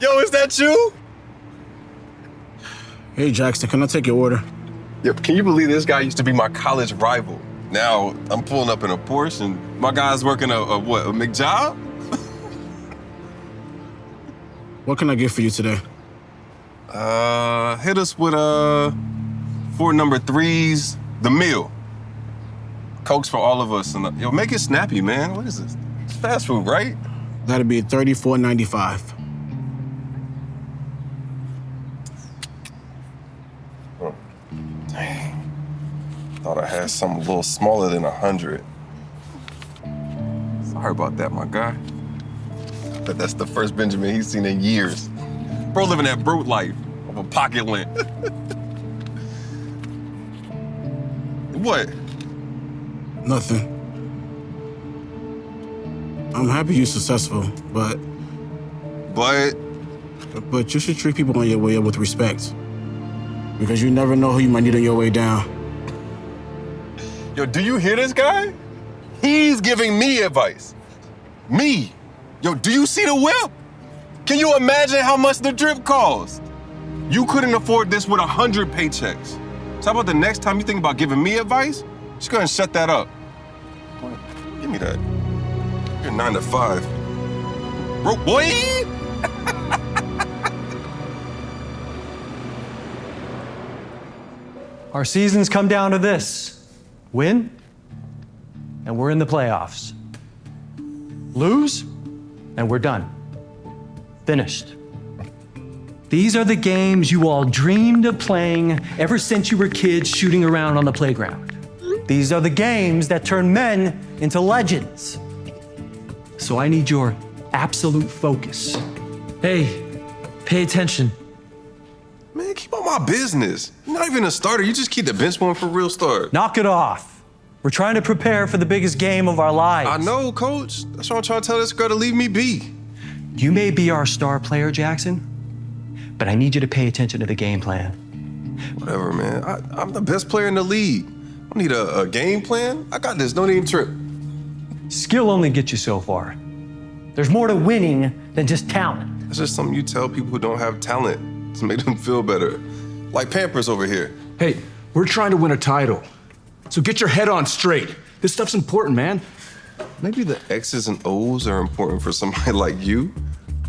Yo, is that you? Hey, Jackson, can I take your order? Yo, can you believe this guy used to be my college rival? Now I'm pulling up in a Porsche and my guy's working a McJob? What can I get for you today? Hit us with 4 number 3s, the meal. Cokes for all of us. And yo, make it snappy, man. What is this? It's fast food, right? That'll be $34.95. Oh, dang. Thought I had something a little smaller than 100. Sorry about that, my guy. But that's the first Benjamin he's seen in years. Bro living that brute life of a pocket lint. What? Nothing. I'm happy you're successful, but you should treat people on your way up with respect. Because you never know who you might need on your way down. Yo, do you hear this guy? He's giving me advice. Me. Yo, do you see the whip? Can you imagine how much the drip costs? You couldn't afford this with 100 paychecks. So how about the next time you think about giving me advice, just go ahead and shut that up. Give me that. You're 9 to 5. Bro, boy! Our seasons come down to this. Win, and we're in the playoffs. Lose, and we're done. Finished. These are the games you all dreamed of playing ever since you were kids shooting around on the playground. These are the games that turn men into legends. So I need your absolute focus. Hey, pay attention. Man, keep on my business. You're not even a starter. You just keep the bench one for real start. Knock it off. We're trying to prepare for the biggest game of our lives. I know, coach. That's why I'm trying to tell this girl to leave me be. You may be our star player, Jackson, but I need you to pay attention to the game plan. Whatever, man. I'm the best player in the league. I don't need a game plan. I got this. Don't even trip. Skill only gets you so far. There's more to winning than just talent. It's just something you tell people who don't have talent to make them feel better. Like Pampers over here. Hey, we're trying to win a title. So get your head on straight. This stuff's important, man. Maybe the X's and O's are important for somebody like you.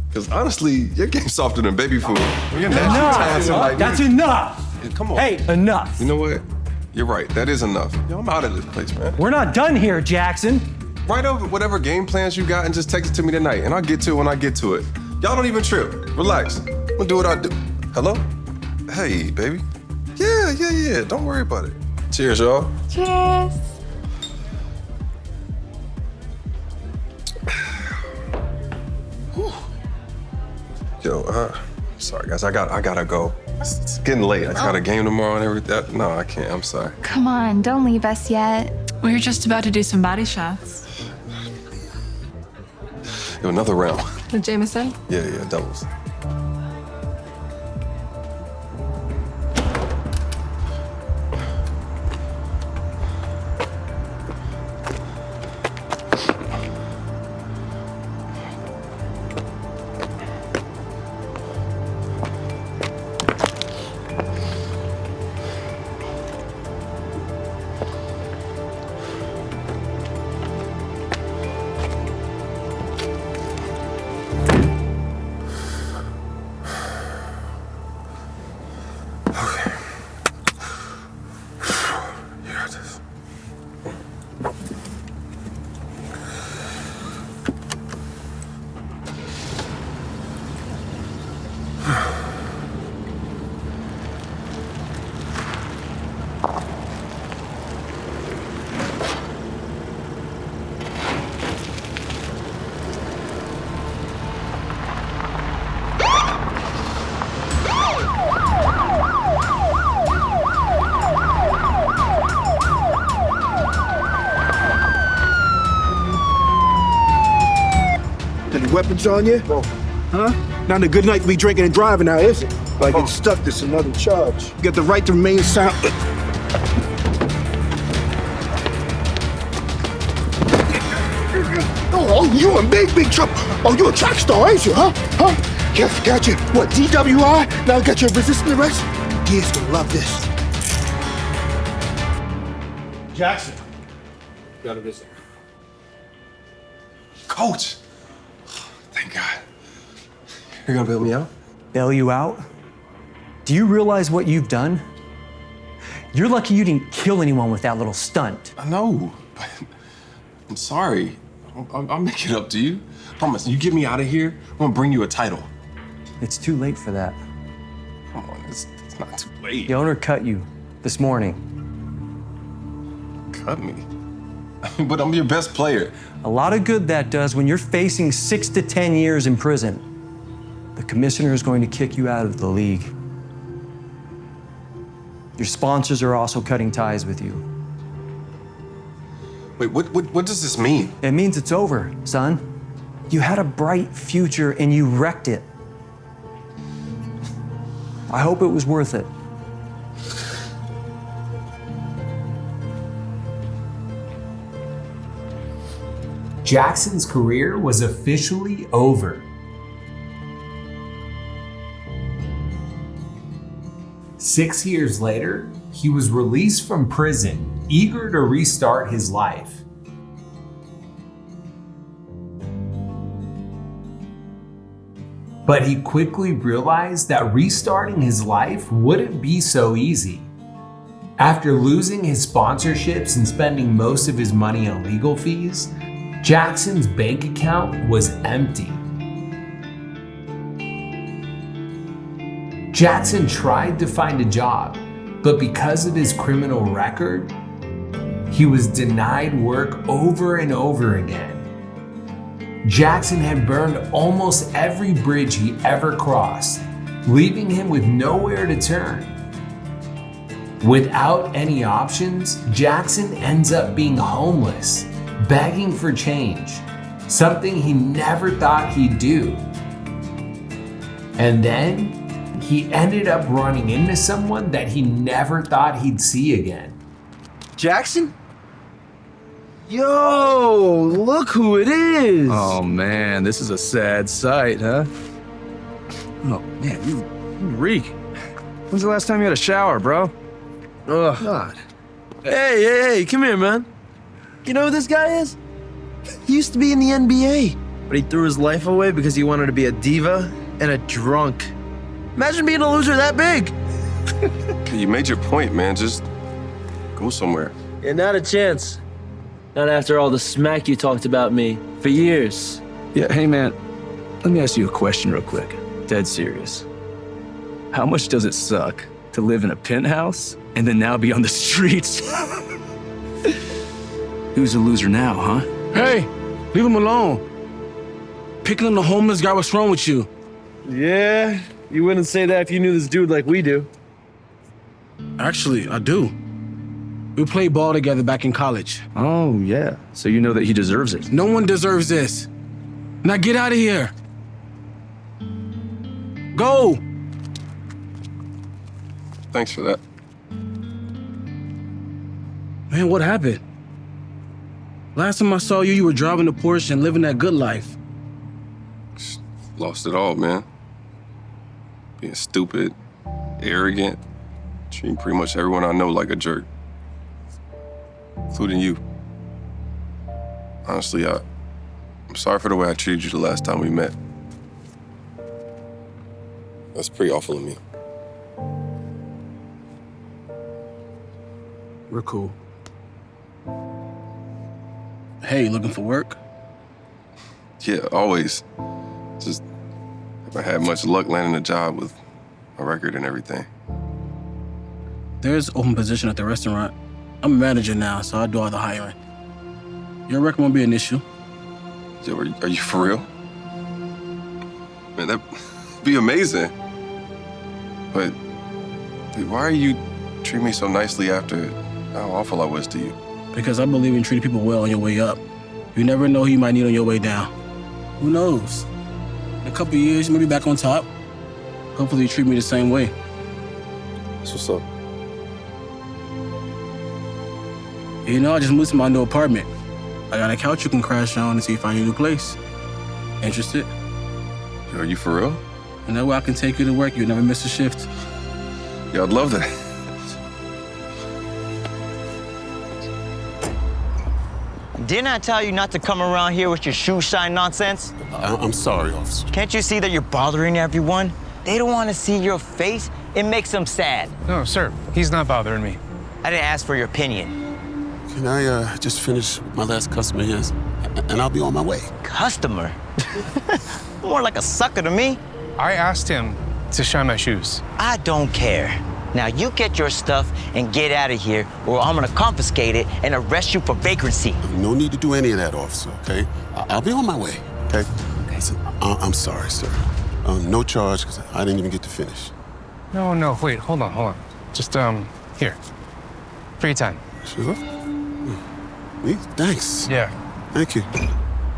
Because honestly, your game's softer than baby food. You're That's enough. Come on. Hey, enough. You know what? You're right. That is enough. Yo, I'm out of this place, man. We're not done here, Jackson. Write over whatever game plans you got and just text it to me tonight, and I'll get to it when I get to it. Y'all don't even trip. Relax. I'm gonna do what I do. Hello? Hey, baby. Yeah. Don't worry about it. Cheers, y'all. Cheers. Yo, sorry guys, I gotta go. It's getting late. I got a game tomorrow and everything. No, I can't. I'm sorry. Come on, don't leave us yet. We were just about to do some body shots. Yo, another round. With Jameson? Yeah, doubles. Weapons on you? Huh? Not a good night to be drinking and driving now, is it? Like it's stuck, this another charge. You got the right to remain silent. Oh, You in big trouble. Oh, you a track star, ain't you, huh? Huh? Yeah, got you. What, DWI? Now got your resistant arrest? Kids gonna love this. Jackson. Got a visit. Coach! Thank God. You're gonna bail me out? Bail you out? Do you realize what you've done? You're lucky you didn't kill anyone with that little stunt. I know, but I'm sorry. I'll make it up to you. Promise, you get me out of here, I'm gonna bring you a title. It's too late for that. Come on, it's not too late. The owner cut you this morning. Cut me. But I'm your best player. A lot of good that does when you're facing 6 to 10 years in prison. The commissioner is going to kick you out of the league. Your sponsors are also cutting ties with you. Wait, what does this mean? It means it's over, son. You had a bright future and you wrecked it. I hope it was worth it. Jackson's career was officially over. Six years later, he was released from prison, eager to restart his life. But he quickly realized that restarting his life wouldn't be so easy. After losing his sponsorships and spending most of his money on legal fees, Jackson's bank account was empty. Jackson tried to find a job, but because of his criminal record, he was denied work over and over again. Jackson had burned almost every bridge he ever crossed, leaving him with nowhere to turn. Without any options, Jackson ends up being homeless, begging for change, something he never thought he'd do. And then he ended up running into someone that he never thought he'd see again. Jackson? Yo, look who it is. Oh man, this is a sad sight, huh? Oh man, you reek. When's the last time you had a shower, bro? Oh, God. Hey, come here, man. You know who this guy is? He used to be in the NBA, but he threw his life away because he wanted to be a diva and a drunk. Imagine being a loser that big. You made your point, man. Just go somewhere. Yeah, not a chance. Not after all the smack you talked about me for years. Yeah, hey man, let me ask you a question real quick. Dead serious. How much does it suck to live in a penthouse and then now be on the streets? Who's a loser now, huh? Hey, leave him alone. Picking on the homeless guy, what's wrong with you? Yeah, you wouldn't say that if you knew this dude like we do. Actually, I do. We played ball together back in college. Oh yeah, so you know that he deserves it. No one deserves this. Now get out of here. Go. Thanks for that. Man, what happened? Last time I saw you, you were driving a Porsche and living that good life. Lost it all, man. Being stupid, arrogant, treating pretty much everyone I know like a jerk. Including you. Honestly, I'm sorry for the way I treated you the last time we met. That's pretty awful of me. We're cool. Hey, looking for work? Yeah, always. Just haven't had much luck landing a job with a record and everything. There's open position at the restaurant. I'm a manager now, so I do all the hiring. Your record won't be an issue. Yo, are you for real? Man, that'd be amazing. But dude, why are you treating me so nicely after how awful I was to you? Because I believe in treating people well on your way up. You never know who you might need on your way down. Who knows? In a couple of years, you may be back on top. Hopefully you treat me the same way. That's what's up. You know, I just moved to my new apartment. I got a couch you can crash on until you find your new place. Interested? Yo, are you for real? And that way I can take you to work. You never miss a shift. Yo, I'd love that. Didn't I tell you not to come around here with your shoe shine nonsense? I'm sorry, officer. Can't you see that you're bothering everyone? They don't want to see your face. It makes them sad. No, sir, he's not bothering me. I didn't ask for your opinion. Can I just finish my last customer here, and I'll be on my way? Customer? More like a sucker to me. I asked him to shine my shoes. I don't care. Now you get your stuff and get out of here, or I'm gonna confiscate it and arrest you for vagrancy. No need to do any of that, officer, okay? I'll be on my way, okay? Listen, I'm sorry, sir. No charge, because I didn't even get to finish. No, wait, hold on. Just, here. Free time. Sure? Me? Thanks. Yeah. Thank you.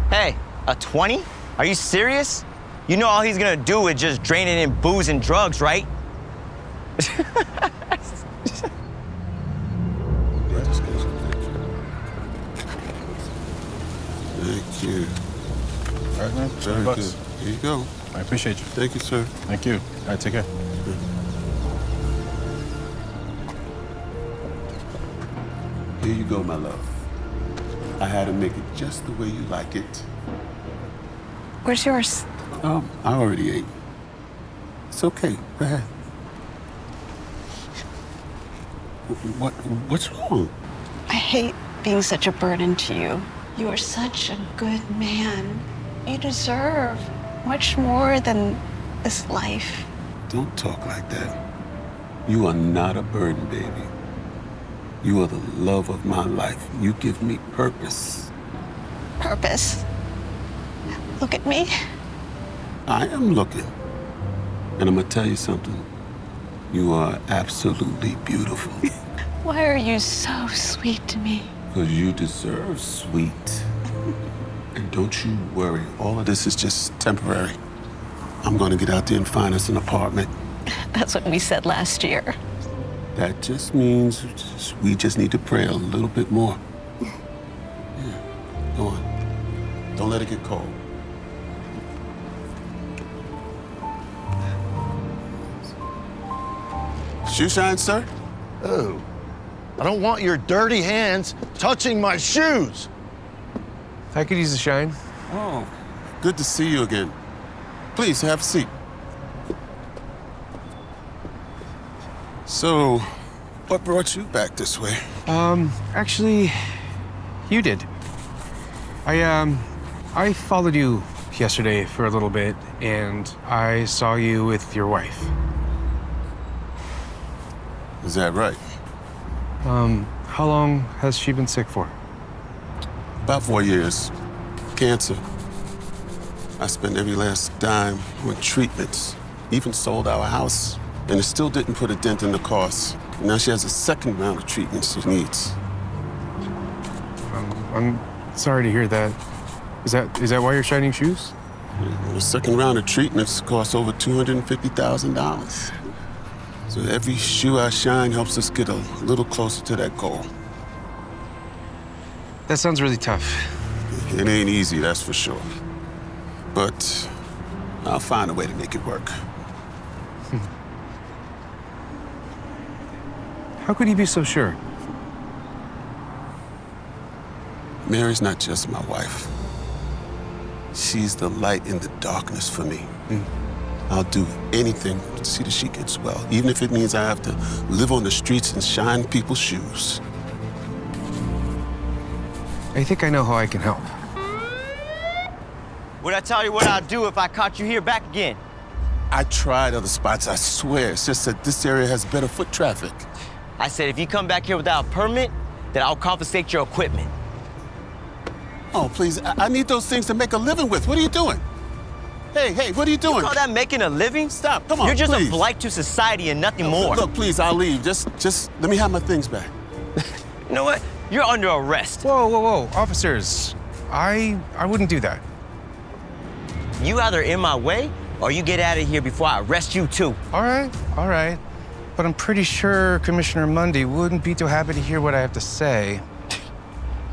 Hey, a 20? Are you serious? You know all he's gonna do is just drain it in booze and drugs, right? Thank you. All right, man. Very good. Here you go. I appreciate you. Thank you, sir. Thank you. All right, take care. Here you go, my love. I had to make it just the way you like it. Where's yours? Oh, I already ate. It's okay. Go ahead. What's wrong? I hate being such a burden to you. You are such a good man. You deserve much more than this life. Don't talk like that. You are not a burden, baby. You are the love of my life. You give me purpose. Purpose? Look at me. I am looking. And I'm gonna tell you something. You are absolutely beautiful. Why are you so sweet to me? Because you deserve sweet. And don't you worry, all of this is just temporary. I'm gonna get out there and find us an apartment. That's what we said last year. That just means we just need to pray a little bit more. Yeah, go on. Don't let it get cold. Shoe shine, sir? Oh, I don't want your dirty hands touching my shoes. I could use a shine. Oh, good to see you again. Please, have a seat. So, what brought you back this way? Actually, you did. I followed you yesterday for a little bit, and I saw you with your wife. Is that right? How long has she been sick for? About 4 years. Cancer. I spent every last dime on treatments. Even sold our house, and it still didn't put a dent in the cost. Now she has a second round of treatments she needs. I'm sorry to hear that. Is that why you're shining shoes? The second round of treatments costs over $250,000. So every shoe I shine helps us get a little closer to that goal. That sounds really tough. It ain't easy, that's for sure. But I'll find a way to make it work. How could you be so sure? Mary's not just my wife. She's the light in the darkness for me. I'll do anything to see that she gets well, even if it means I have to live on the streets and shine people's shoes. I think I know how I can help. Would I tell you what I'd do if I caught you here back again? I tried other spots, I swear. It's just that this area has better foot traffic. I said if you come back here without a permit, then I'll confiscate your equipment. Oh, please, I need those things to make a living with. What are you doing? Hey, what are you doing? You call that making a living? Stop, come on, You're just please. a blight to society and nothing more. Look, please, I'll leave. Just let me have my things back. You know what? You're under arrest. Whoa. Officers, I wouldn't do that. You either in my way or you get out of here before I arrest you too. All right. But I'm pretty sure Commissioner Mundy wouldn't be too happy to hear what I have to say.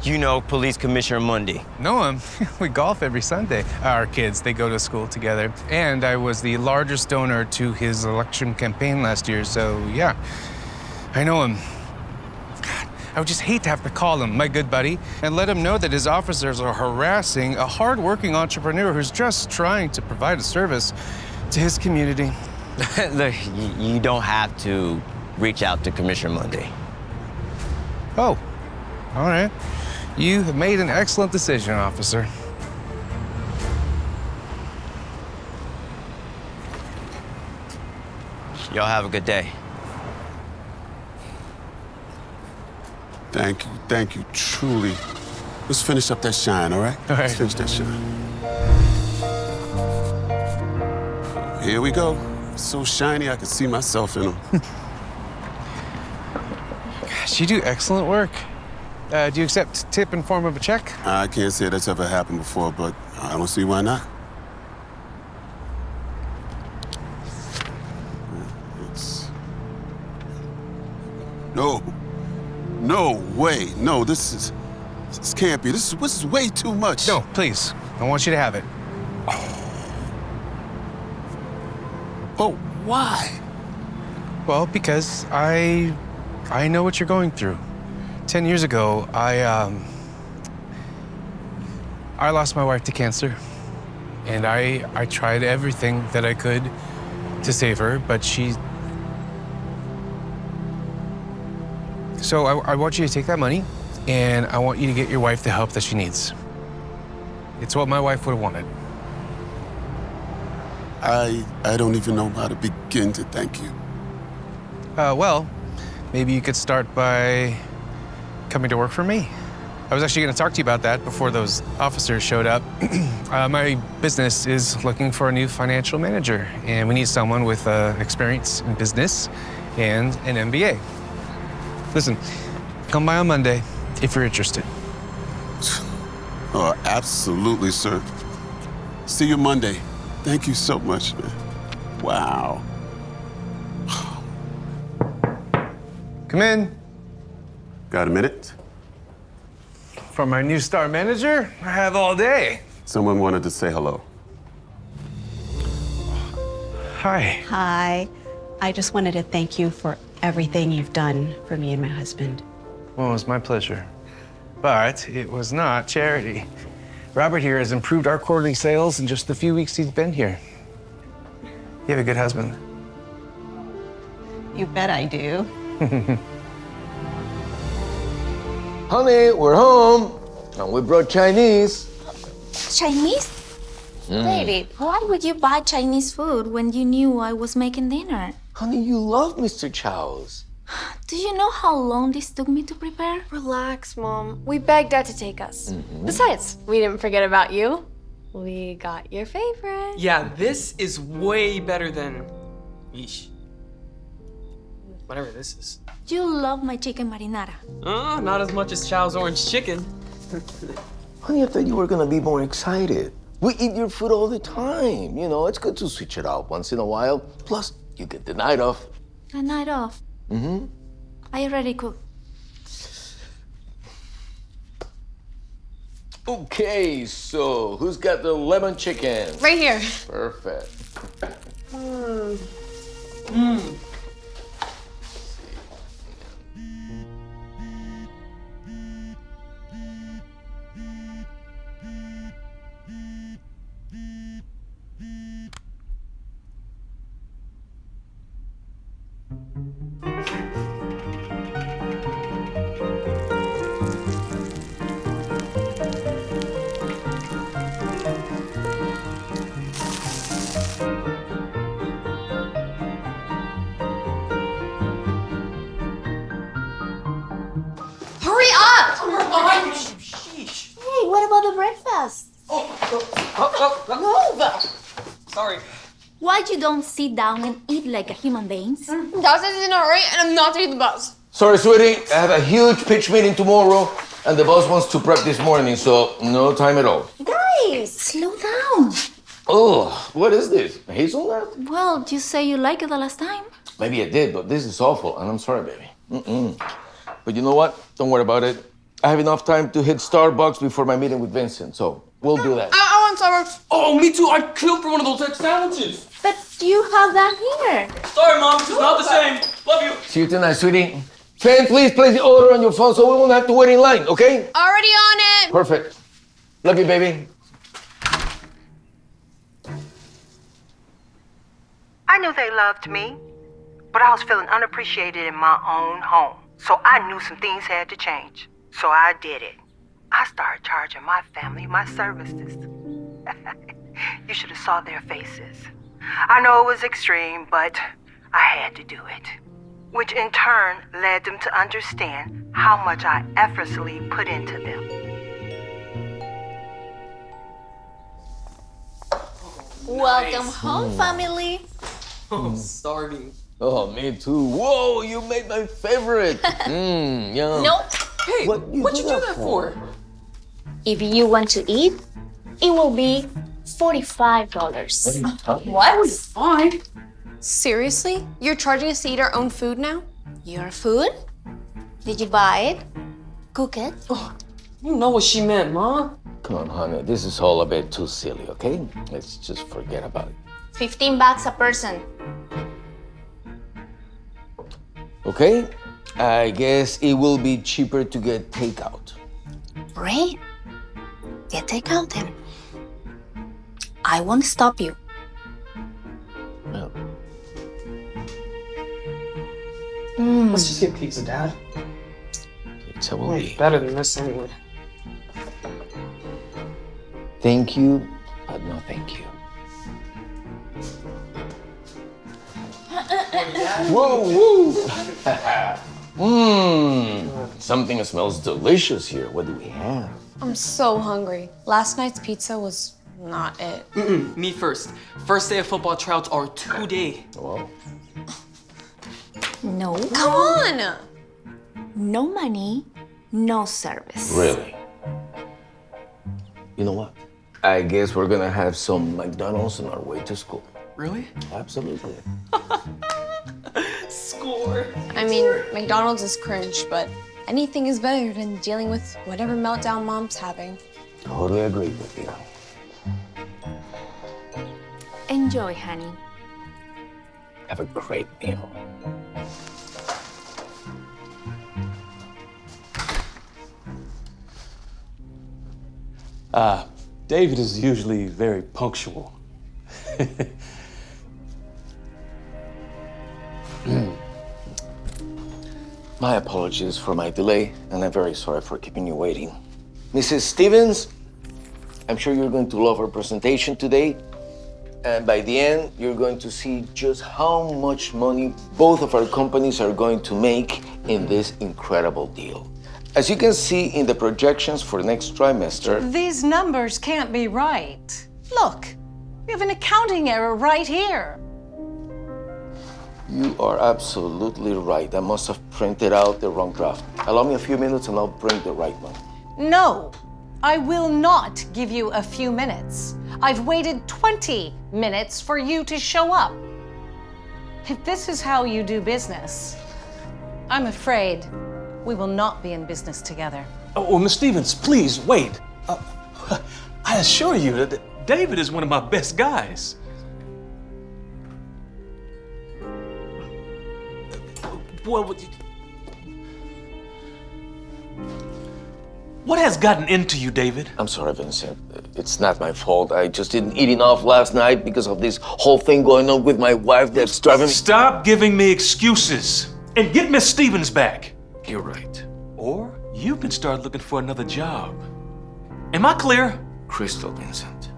You know Police Commissioner Mundy. Know him. We golf every Sunday. Our kids, they go to school together. And I was the largest donor to his election campaign last year, so yeah, I know him. God, I would just hate to have to call him, my good buddy, and let him know that his officers are harassing a hardworking entrepreneur who's just trying to provide a service to his community. Look, you don't have to reach out to Commissioner Mundy. Oh, all right. You have made an excellent decision, officer. Y'all have a good day. Thank you, truly. Let's finish up that shine, all right? All right. Let's finish that shine. Here we go. So shiny I can see myself in them. Gosh, you do excellent work. Do you accept tip in form of a check? I can't say that's ever happened before, but I don't see why not. No way. No, this can't be. This is way too much. No, please. I want you to have it. Oh, why? Well, because I know what you're going through. 10 years ago, I lost my wife to cancer. And I tried everything that I could to save her, but she... So I want you to take that money, and I want you to get your wife the help that she needs. It's what my wife would have wanted. I don't even know how to begin to thank you. Well, maybe you could start by coming to work for me. I was actually going to talk to you about that before those officers showed up. My business is looking for a new financial manager, and we need someone with experience in business and an MBA. Listen, come by on Monday if you're interested. Oh, absolutely, sir. See you Monday. Thank you so much, man. Wow. Come in. Got a minute? From our new star manager, I have all day. Someone wanted to say hello. Hi. Hi. I just wanted to thank you for everything you've done for me and my husband. Well, it was my pleasure. But it was not charity. Robert here has improved our quarterly sales in just the few weeks he's been here. You have a good husband. You bet I do. Honey, we're home, and we brought Chinese. Chinese? Baby, why would you buy Chinese food when you knew I was making dinner? Honey, you love Mr. Chow's. Do you know how long this took me to prepare? Relax, Mom. We begged Dad to take us. Besides, we didn't forget about you. We got your favorite. Yeah, this is way better than... Yeesh. Whatever this is. You love my chicken marinara. Not as much as Chow's orange chicken. Honey, I thought you were gonna be more excited. We eat your food all the time. You know, it's good to switch it up once in a while. Plus, you get the night off. A night off? Mm-hmm. I already cooked. Okay, so who's got the lemon chicken? Right here. Perfect. Hurry up! We're behind you. Sheesh. Hey, what about the breakfast? Move! Sorry. Why you don't sit down and eat like a human being? Dad says he's in a hurry and I'm not taking the bus. Sorry, sweetie. I have a huge pitch meeting tomorrow, and the boss wants to prep this morning, so no time at all. Guys, slow down. Oh, what is this? Hazelnut? Well, you say you liked it the last time. Maybe I did, but this is awful, and I'm sorry, baby. But you know what? Don't worry about it. I have enough time to hit Starbucks before my meeting with Vincent, so we'll do that. I want Starbucks. Oh, me too. I'd kill for one of those egg sandwiches. But you have that here. Sorry, Mom. It's not the same. Love you. See you tonight, sweetie. Fen, please place the order on your phone so we won't have to wait in line, okay? Already on it. Perfect. Love you, baby. I knew they loved me, but I was feeling unappreciated in my own home. So I knew some things had to change. So I did it. I started charging my family my services. You should have saw their faces. I know it was extreme, but I had to do it. Which in turn led them to understand how much I effortlessly put into them. Welcome home, family. Oh, starving. Oh, me too. Whoa, you made my favorite. Yum. Nope. Hey, what'd you do that for? If you want to eat, it will be $45. What? Fine. Seriously? You're charging us to eat our own food now? Your food? Did you buy it? Cook it? Oh, you know what she meant, Ma. Come on, honey. This is all a bit too silly, okay? Let's just forget about it. $15 a person. Okay? I guess it will be cheaper to get takeout. Great. Get takeout then. I won't stop you. No. Let's just get pizza, Dad. Pizza will be better than this anyway. Thank you, but no thank you. Whoa, woo! Something smells delicious here. What do we have? I'm so hungry. Last night's pizza was not it. Me first. First day of football tryouts are today. Wow. No. Come on! No money, no service. Really? You know what? I guess we're gonna have some McDonald's on our way to school. Really? Absolutely. Score. I mean, McDonald's is cringe, but anything is better than dealing with whatever meltdown Mom's having. Totally agree with you. Enjoy, honey. Have a great meal. David is usually very punctual. My apologies for my delay, and I'm very sorry for keeping you waiting. Mrs. Stevens, I'm sure you're going to love our presentation today. And by the end, you're going to see just how much money both of our companies are going to make in this incredible deal. As you can see in the projections for next trimester, These numbers can't be right. Look, we have an accounting error right here. you are absolutely right. I must have printed out the wrong draft. Allow me a few minutes and I'll bring the right one. No, I will not give you a few minutes. I've waited 20 minutes for you to show up. If this is how you do business, I'm afraid we will not be in business together. Oh, Miss Stevens, please wait. I assure you that David is one of my best guys. What has gotten into you, David? I'm sorry, Vincent. It's not my fault. I just didn't eat enough last night because of this whole thing going on with my wife that's driving me. Stop giving me excuses and get Miss Stevens back. You're right. Or you can start looking for another job. Am I clear? Crystal, Vincent.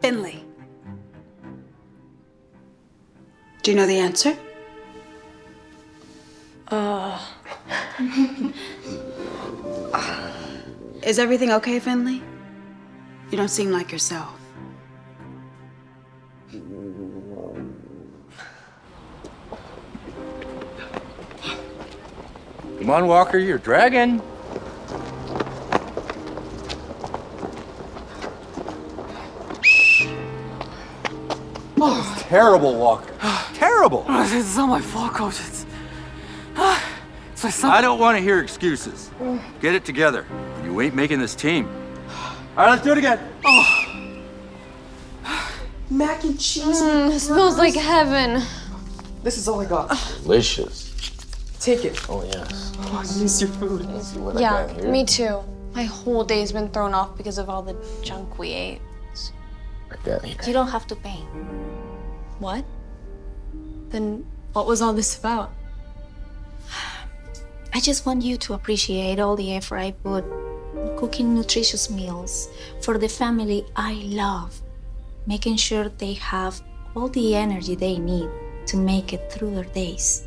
Finley. Do you know the answer? Is everything okay, Finley? You don't seem like yourself. Come on, Walker, you're dragging. terrible, Walker. Terrible. This is all my fault, Coach. It's my son. I don't want to hear excuses. Get it together. You ain't making this team. All right, let's do it again. Mac and cheese. Smells like heaven. This is all I got. Delicious. Take it. Oh, yes. Oh, I miss your food. What I Yeah, got here. me too. My whole day's been thrown off because of all the junk we ate. I got here. You don't have to pay. What? Then what was all this about? I just want you to appreciate all the effort I put in cooking nutritious meals for the family I love, making sure they have all the energy they need to make it through their days.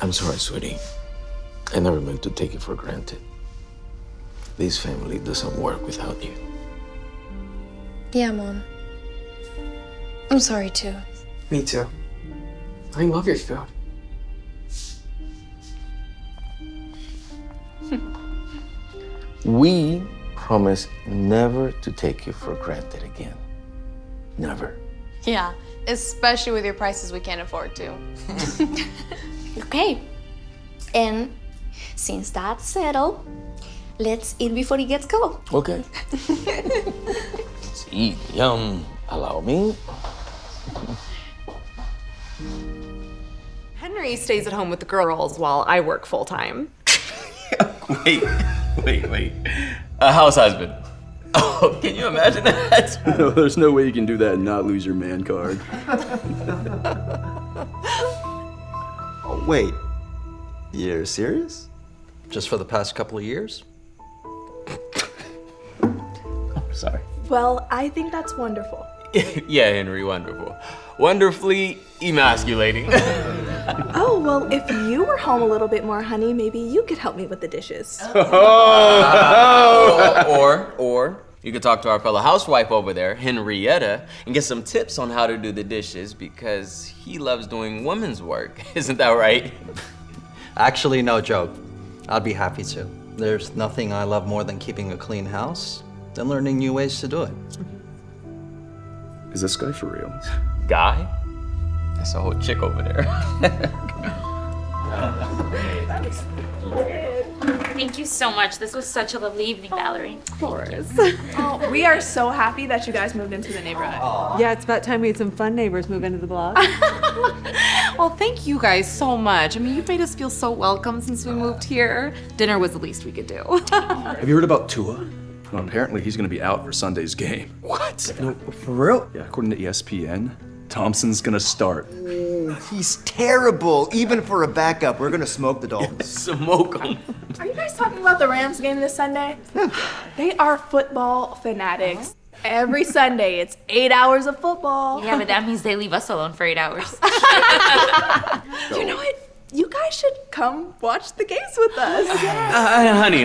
I'm sorry, sweetie. I never meant to take it for granted. This family doesn't work without you. Yeah, Mom. I'm sorry too. Me too. I love your food. We promise never to take you for granted again. Never. Yeah, especially with your prices we can't afford to. Okay. And since that's settled, let's eat before it gets cold. Okay. Let's eat. Yum. Allow me. Henry stays at home with the girls while I work full time. Wait. A house husband. Oh, can you imagine that? No, there's no way you can do that and not lose your man card. Oh, wait. You're serious? Just for the past couple of years? Sorry. Well, I think that's wonderful. Yeah, Henry, wonderful. Wonderfully emasculating. Oh, well, if you were home a little bit more, honey, maybe you could help me with the dishes. Or you could talk to our fellow housewife over there, Henrietta, and get some tips on how to do the dishes because he loves doing women's work. Isn't that right? Actually, no joke. I'd be happy to. There's nothing I love more than keeping a clean house than learning new ways to do it. Is this guy for real? Guy? That's a whole chick over there. Thank you so much. This was such a lovely evening, Valerie. Of course. Oh, we are so happy that you guys moved into the neighborhood. Yeah, it's about time we had some fun neighbors move into the block. Well, thank you guys so much. I mean, you've made us feel so welcome since we moved here. Dinner was the least we could do. Have you heard about Tua? Well, apparently he's gonna be out for Sunday's game. What? No, for real? Yeah, according to ESPN, Thompson's gonna start. He's terrible, even for a backup. We're gonna smoke the Dolphins. Smoke them. Are you guys talking about the Rams game this Sunday? They are football fanatics. Every Sunday, it's 8 hours of football. Yeah, but that means they leave us alone for 8 hours. You know what? You guys should come watch the games with us. Honey.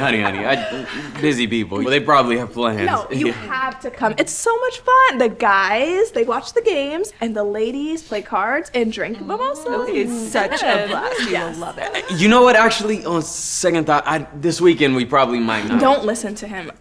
Busy people. Well, they probably have plans. No, you have to come. It's so much fun. The guys, they watch the games, and the ladies play cards and drink mimosas. It's such a blast. You Yes. will love it. You know what? Actually, on second thought, this weekend we probably might not. Don't listen to him.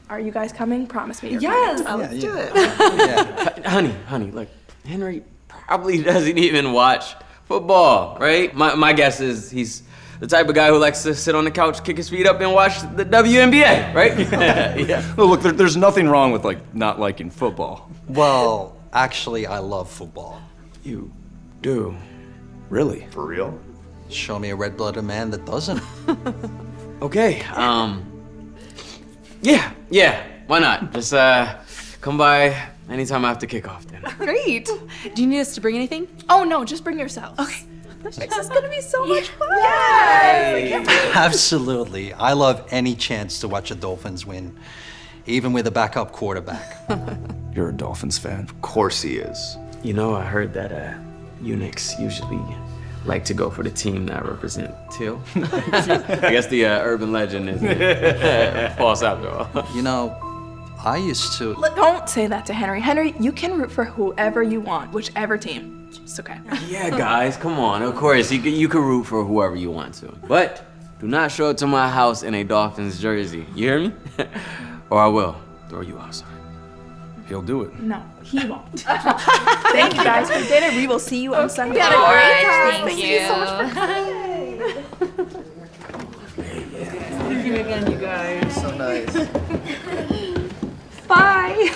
Are you guys coming? Promise me you're Yes, coming. let's do it. Honey, look, Henry probably doesn't even watch football, right? My guess is he's the type of guy who likes to sit on the couch, kick his feet up, and watch the WNBA, right? Yeah. Well, look, there's nothing wrong with not liking football. Well, actually, I love football. You do? Really? For real? Show me a red-blooded man that doesn't. Okay, yeah, why not? Just come by anytime after kickoff then. Great. Do you need us to bring anything? Oh, no, just bring yourselves. Okay. This is going to be so much fun. Absolutely. I love any chance to watch the Dolphins win, even with a backup quarterback. You're a Dolphins fan? Of course he is. You know, I heard that eunuchs usually like to go for the team that represent Till. I guess the urban legend is false after all. You know, I used to... Don't say that to Henry. Henry, you can root for whoever you want, whichever team. It's okay. Yeah, guys, come on. Of course, you can root for whoever you want to. But do not show up to my house in a Dolphins jersey. You hear me? Or I will. throw you outside. He'll do it. No, he won't. Thank you guys for dinner. We will see you on Sunday. We had a great time. Thank you so much for coming. Thank you again, you guys. So nice. Bye.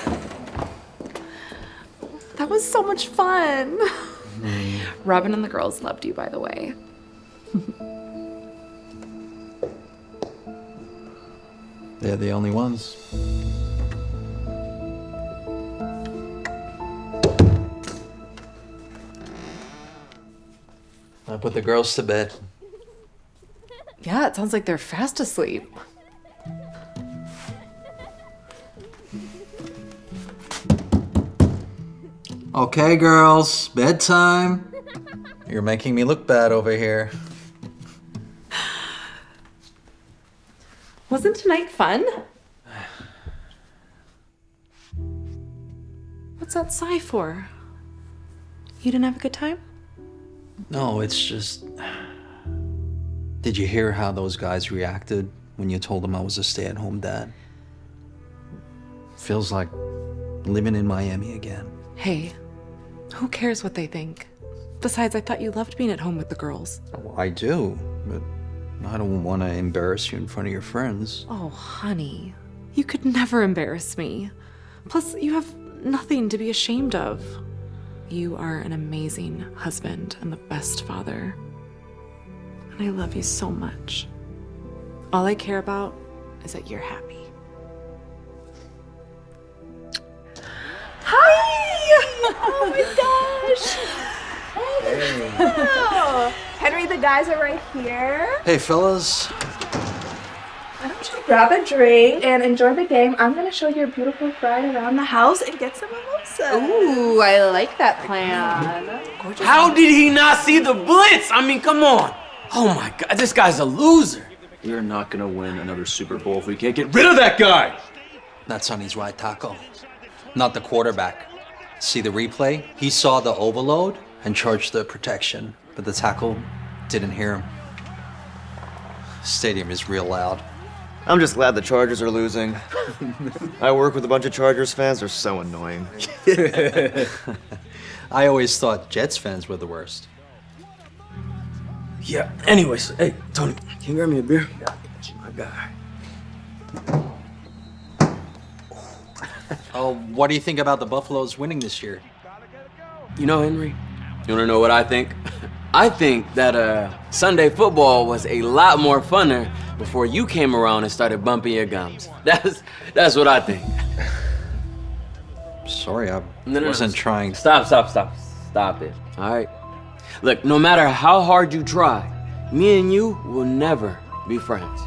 That was so much fun. Robin and the girls loved you, by the way. They're the only ones. I put the girls to bed. Yeah, it sounds like they're fast asleep. Okay, girls, bedtime. You're making me look bad over here. Wasn't tonight fun? What's that sigh for? You didn't have a good time? No, it's just... Did you hear how those guys reacted when you told them I was a stay-at-home dad? Feels like living in Miami again. Hey, who cares what they think? Besides, I thought you loved being at home with the girls. Oh, I do, but I don't want to embarrass you in front of your friends. Oh, honey, you could never embarrass me. Plus, you have nothing to be ashamed of. You are an amazing husband and the best father. And I love you so much. All I care about is that you're happy. Hi! Oh my gosh! Hey. Oh, Henry, the guys are right here. Hey, fellas. Why don't you grab a drink and enjoy the game? I'm gonna show your beautiful bride around the house and get some mimosas. Ooh, I like that plan. Gorgeous. How did he not see the blitz? I mean, come on. Oh my God, this guy's a loser. We're not gonna win another Super Bowl if we can't get rid of that guy. That's on his right tackle, not the quarterback. See the replay? He saw the overload and charged the protection, but the tackle didn't hear him. Stadium is real loud. I'm just glad the Chargers are losing. I work with a bunch of Chargers fans. They're so annoying. I always thought Jets fans were the worst. Yeah, anyways, hey, Tony, can you grab me a beer? Yeah, I got you, my guy. Oh, what do you think about the Buffaloes winning this year? You know, Henry, you wanna know what I think? I think that Sunday football was a lot more funner before you came around and started bumping your gums. That's what I think. Sorry, I wasn't trying. Stop it, all right? Look, no matter how hard you try, me and you will never be friends.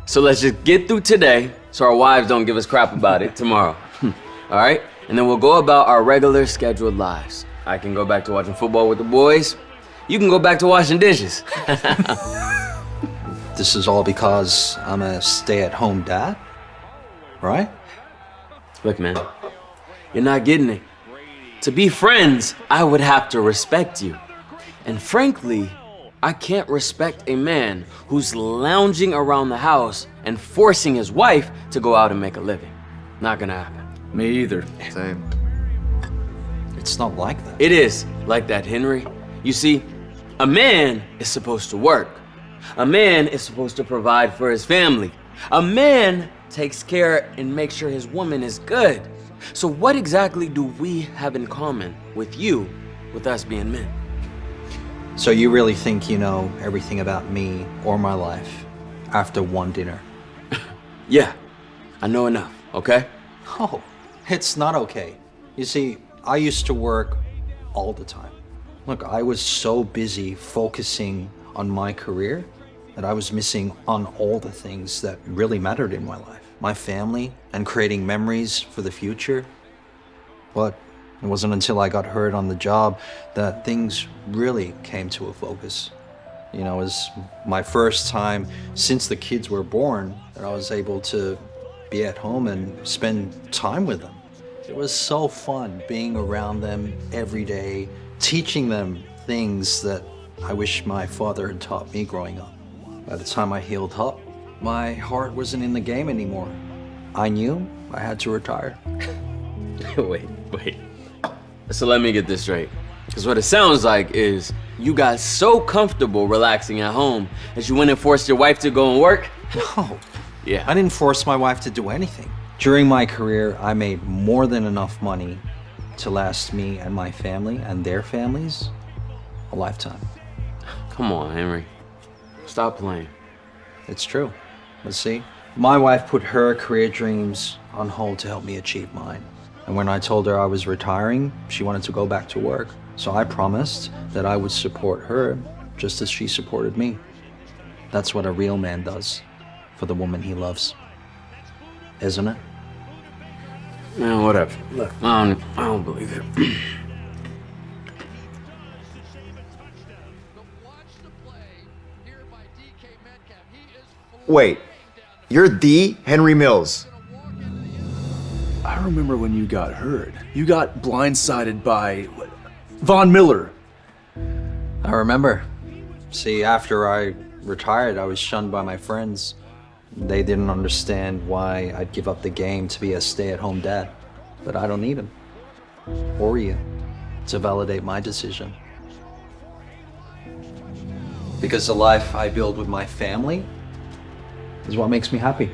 So let's just get through today so our wives don't give us crap about it tomorrow. All right? And then we'll go about our regular scheduled lives. I can go back to watching football with the boys. You can go back to washing dishes. This is all because I'm a stay-at-home dad, right? Look, man, you're not getting it. To be friends, I would have to respect you. And frankly, I can't respect a man who's lounging around the house and forcing his wife to go out and make a living. Not gonna happen. Me either. Same. It's not like that. It is like that, Henry. You see, a man is supposed to work. A man is supposed to provide for his family. A man takes care and makes sure his woman is good. So what exactly do we have in common with you, with us being men? So you really think you know everything about me or my life after one dinner? Yeah, I know enough, okay? Oh, it's not okay. You see, I used to work all the time. Look, I was so busy focusing on my career that I was missing on all the things that really mattered in my life. My family and creating memories for the future. But it wasn't until I got hurt on the job that things really came to a focus. You know, it was my first time since the kids were born that I was able to be at home and spend time with them. It was so fun being around them every day, teaching them things that I wish my father had taught me growing up. By the time I healed up, my heart wasn't in the game anymore. I knew I had to retire. Wait. So let me get this straight. Because what it sounds like is you got so comfortable relaxing at home that you went and forced your wife to go and work? No. Yeah. I didn't force my wife to do anything. During my career, I made more than enough money to last me and my family and their families a lifetime. Come on, Henry. Stop playing. It's true. But see, my wife put her career dreams on hold to help me achieve mine. And when I told her I was retiring, she wanted to go back to work. So I promised that I would support her just as she supported me. That's what a real man does for the woman he loves. Isn't it? Man, whatever. Look, I don't believe it. Wait, you're the Henry Mills. I remember when you got hurt. You got blindsided by Von Miller. I remember. See, after I retired, I was shunned by my friends. They didn't understand why I'd give up the game to be a stay-at-home dad. But I don't need him, or you, to validate my decision. Because the life I build with my family is what makes me happy.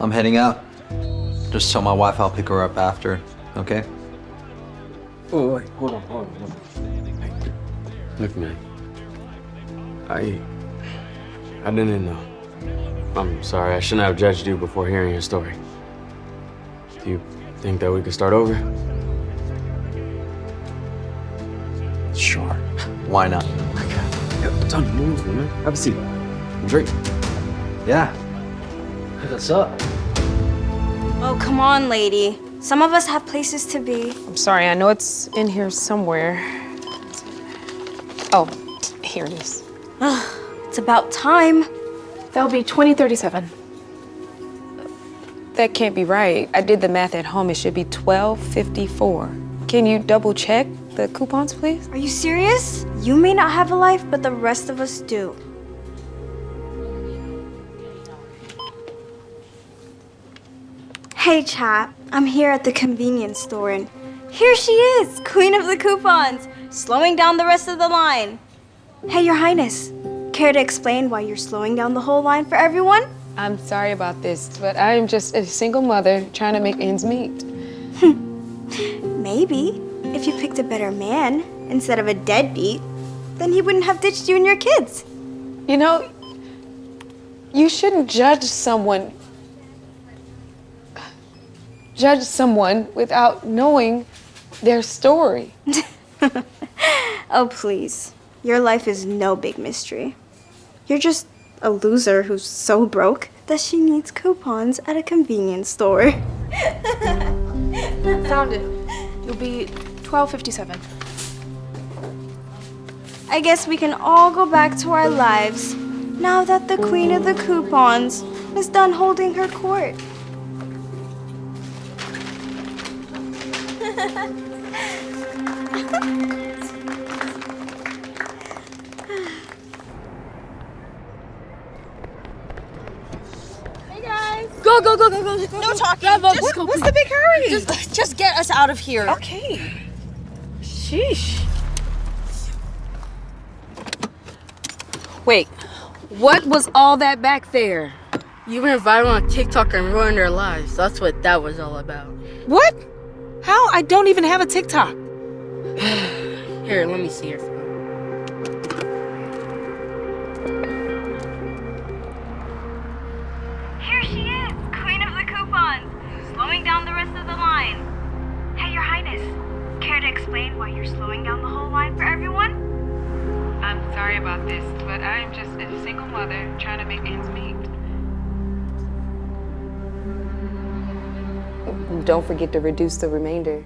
I'm heading out. Just tell my wife I'll pick her up after, okay? Oh, wait, hold on. Hey, look, man. I didn't know. I'm sorry, I shouldn't have judged you before hearing your story. Do you think that we could start over? Sure. Why not? Yeah, Tony, move, man. Have a seat. Drink. Yeah. What's up? Oh, come on, lady. Some of us have places to be. I'm sorry, I know it's in here somewhere. Oh, here it is. It's about time. That'll be 2037. That can't be right. I did the math at home. It should be 1254. Can you double check the coupons, please? Are you serious? You may not have a life, but the rest of us do. Hey, chap. I'm here at the convenience store, and here she is, queen of the coupons, slowing down the rest of the line. Hey, Your Highness. Care to explain why you're slowing down the whole line for everyone? I'm sorry about this, but I am just a single mother trying to make ends meet. Maybe. If you picked a better man instead of a deadbeat, then he wouldn't have ditched you and your kids. You know, you shouldn't judge someone without knowing their story. Oh, please. Your life is no big mystery. You're just a loser who's so broke that she needs coupons at a convenience store. Found it. It'll be 1257. I guess we can all go back to our lives now that the queen of the coupons is done holding her court. Go. No talking. What's the big hurry? Just get us out of here. Okay. Sheesh. Wait, what was all that back there? You went viral on TikTok and ruined their lives. That's what that was all about. What? How? I don't even have a TikTok. Here, let me see your phone. Here she is, queen of the coupons, slowing down the rest of the line. Hey, Your Highness, care to explain why you're slowing down the whole line for everyone? I'm sorry about this, but I'm just a single mother trying to make ends meet. Don't forget to reduce the remainder.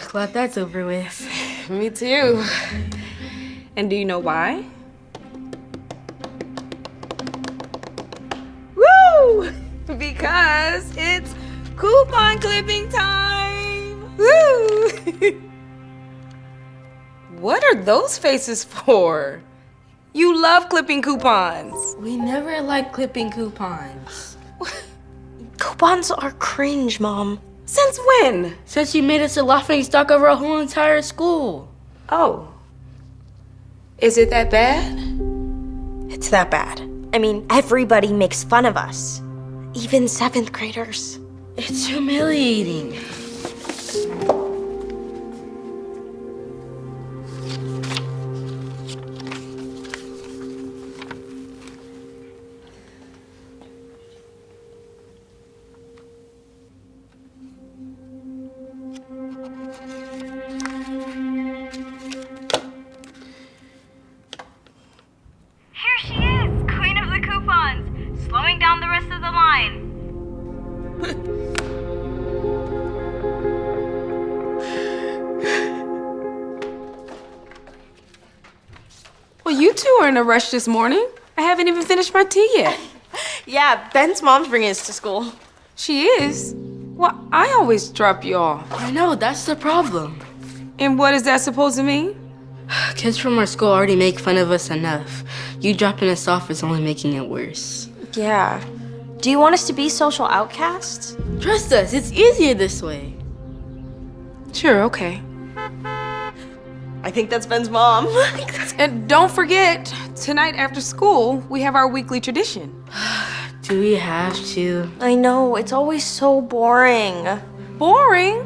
Glad that's over with. Me too. And do you know why? Woo! Because it's coupon clipping time! Woo! What are those faces for? You love clipping coupons. We never liked clipping coupons. Coupons are cringe, Mom. Since when? Since you made us a laughing stock of our whole entire school. Oh. Is it that bad? It's that bad. I mean, everybody makes fun of us. Even 7th graders. It's humiliating. Here she is, queen of the coupons, slowing down the rest of the line. Well, you two are in a rush this morning. I haven't even finished my tea yet. Yeah, Ben's mom's bringing us to school. She is? Well, I always drop you off. I know, that's the problem. And what is that supposed to mean? Kids from our school already make fun of us enough. You dropping us off is only making it worse. Yeah. Do you want us to be social outcasts? Trust us, it's easier this way. Sure, okay. I think that's Ben's mom. And don't forget, tonight after school, we have our weekly tradition. Do we have to? I know, it's always so boring. Boring?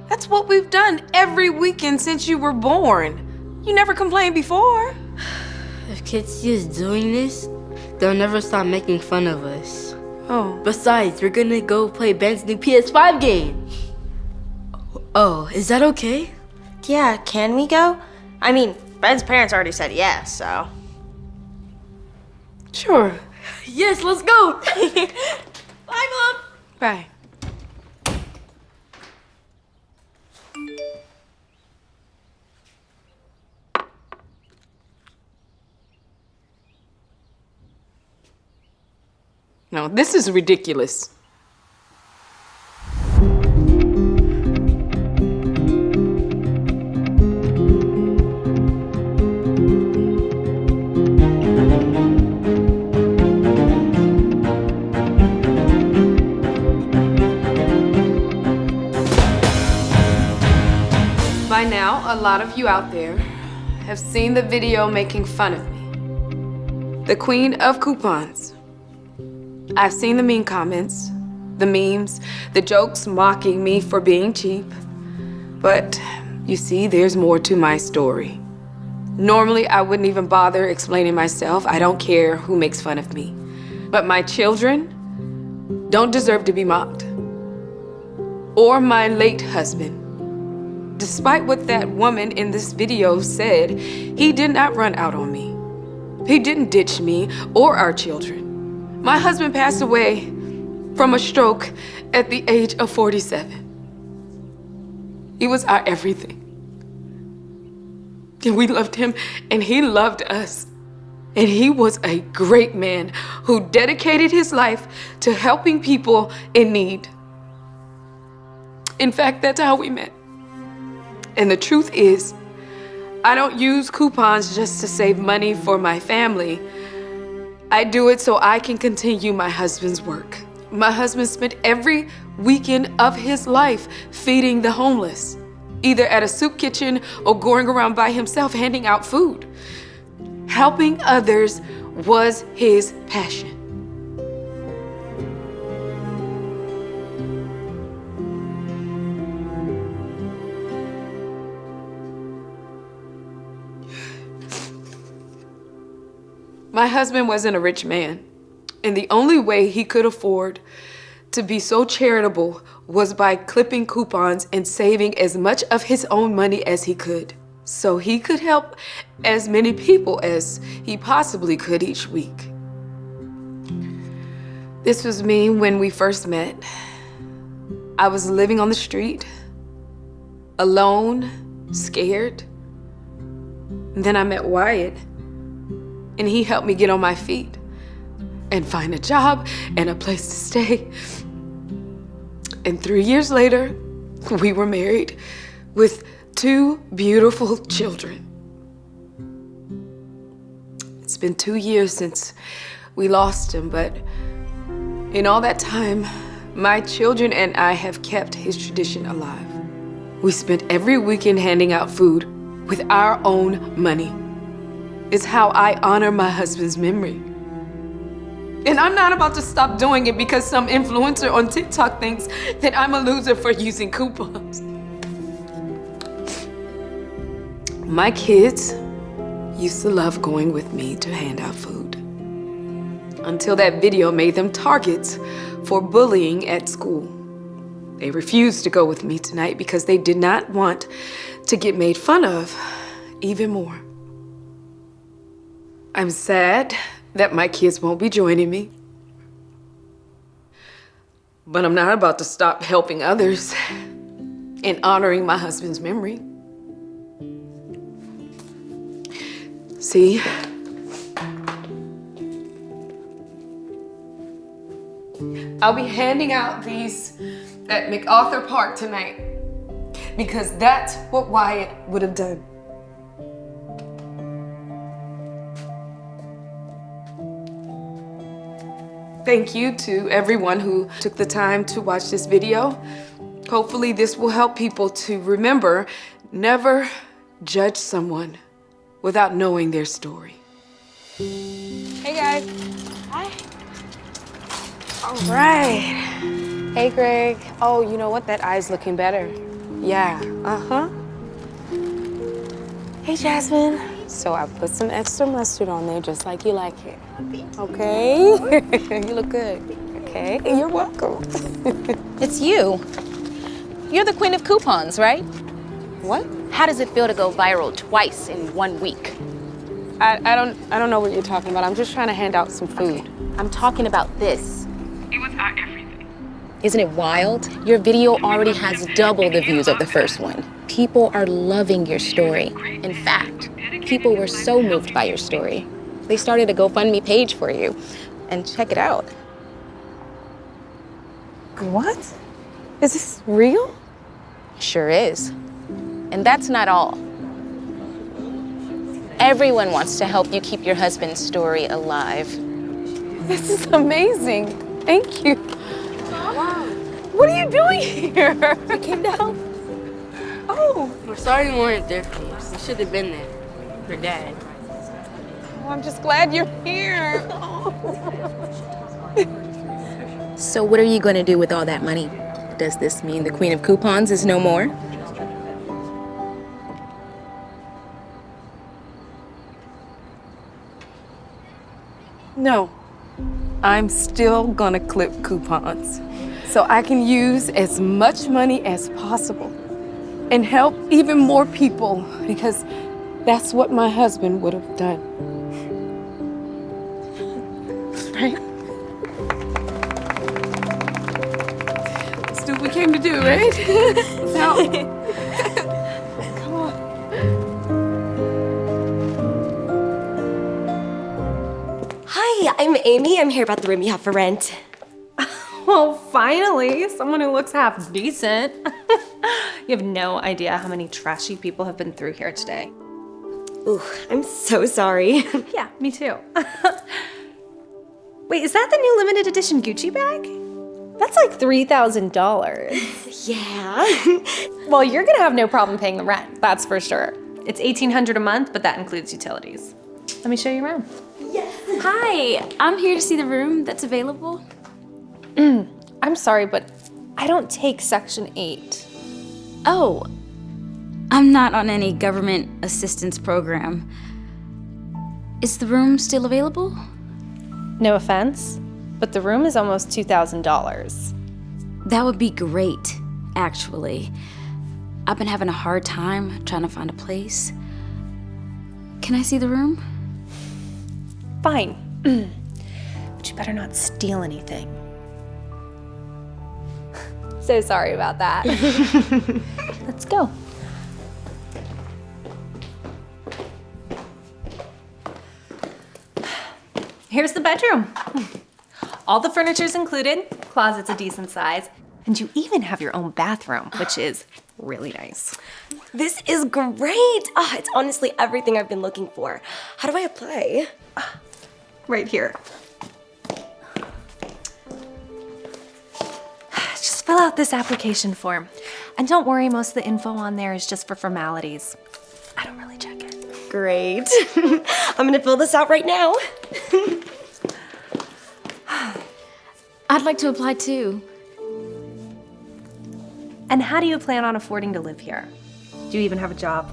That's what we've done every weekend since you were born. You never complained before. If kids see us doing this, they'll never stop making fun of us. Oh. Besides, we're gonna go play Ben's new PS5 game. Oh, is that okay? Yeah, can we go? I mean, Ben's parents already said yes, so. Sure. Yes, let's go! Bye, Mom! Bye. No, this is ridiculous. By now, a lot of you out there have seen the video making fun of me. The queen of coupons. I've seen the mean comments, the memes, the jokes mocking me for being cheap. But you see, there's more to my story. Normally, I wouldn't even bother explaining myself. I don't care who makes fun of me. But my children don't deserve to be mocked. Or my late husband. Despite what that woman in this video said, he did not run out on me. He didn't ditch me or our children. My husband passed away from a stroke at the age of 47. He was our everything. And we loved him, and he loved us. And he was a great man who dedicated his life to helping people in need. In fact, that's how we met. And the truth is, I don't use coupons just to save money for my family. I do it so I can continue my husband's work. My husband spent every weekend of his life feeding the homeless, either at a soup kitchen or going around by himself handing out food. Helping others was his passion. My husband wasn't a rich man, and the only way he could afford to be so charitable was by clipping coupons and saving as much of his own money as he could, so he could help as many people as he possibly could each week. This was me when we first met. I was living on the street, alone, scared. And then I met Wyatt, and he helped me get on my feet and find a job and a place to stay. And 3 years later, we were married with 2 beautiful children. been 2 years since we lost him, but in all that time, my children and I have kept his tradition alive. We spent every weekend handing out food with our own money. It's how I honor my husband's memory. And I'm not about to stop doing it because some influencer on TikTok thinks that I'm a loser for using coupons. My kids used to love going with me to hand out food. Until that video made them targets for bullying at school. They refused to go with me tonight because they did not want to get made fun of even more. I'm sad that my kids won't be joining me. But I'm not about to stop helping others and honoring my husband's memory. See? I'll be handing out these at MacArthur Park tonight because that's what Wyatt would have done. Thank you to everyone who took the time to watch this video. Hopefully this will help people to remember, never judge someone without knowing their story. Hey guys. Hi. All right. Hey Greg. Oh, you know what? That eye's looking better. Yeah, uh-huh. Hey Jasmine. So I put some extra mustard on there just like you like it. Okay? You look good. Okay, you're welcome. It's you. You're the queen of coupons, right? What? How does it feel to go viral twice in 1 week? I don't know what you're talking about. I'm just trying to hand out some food. I'm talking about this. It was our everything. Isn't it wild? Your video already has double the views of the first one. People are loving your story. In fact, people were so moved by your story. They started a GoFundMe page for you. And check it out. What? Is this real? Sure is. And that's not all. Everyone wants to help you keep your husband's story alive. This is amazing. Thank you. Wow. What are you doing here? I came to help. Oh. We're sorry we weren't there for you. You should have been there. For Dad. Oh, I'm just glad you're here. So what are you going to do with all that money? Does this mean the queen of coupons is no more? No. I'm still gonna clip coupons so I can use as much money as possible and help even more people because that's what my husband would have done. Right? Let's do what we came to do, right? Let's help. Come on. Hi, I'm Amy. I'm here about the room you have for rent. Well, finally, someone who looks half decent. You have no idea how many trashy people have been through here today. Ooh, I'm so sorry. Yeah, me too. Wait, is that the new limited edition Gucci bag? That's like $3,000. Yeah. Well, you're gonna have no problem paying the rent, that's for sure. It's $1,800 a month, but that includes utilities. Let me show you around. Hi, I'm here to see the room that's available. I'm sorry, but I don't take Section 8. Oh, I'm not on any government assistance program. Is the room still available? No offense, but the room is almost $2,000. That would be great, actually. I've been having a hard time trying to find a place. Can I see the room? Fine. But you better not steal anything. So sorry about that. Let's go. Here's the bedroom. All the furniture's included, closet's a decent size, and you even have your own bathroom, which is really nice. This is great. Oh, it's honestly everything I've been looking for. How do I apply? Right here. Just fill out this application form. And don't worry, most of the info on there is just for formalities. I don't really check it. Great. I'm gonna fill this out right now. I'd like to apply too. And how do you plan on affording to live here? Do you even have a job?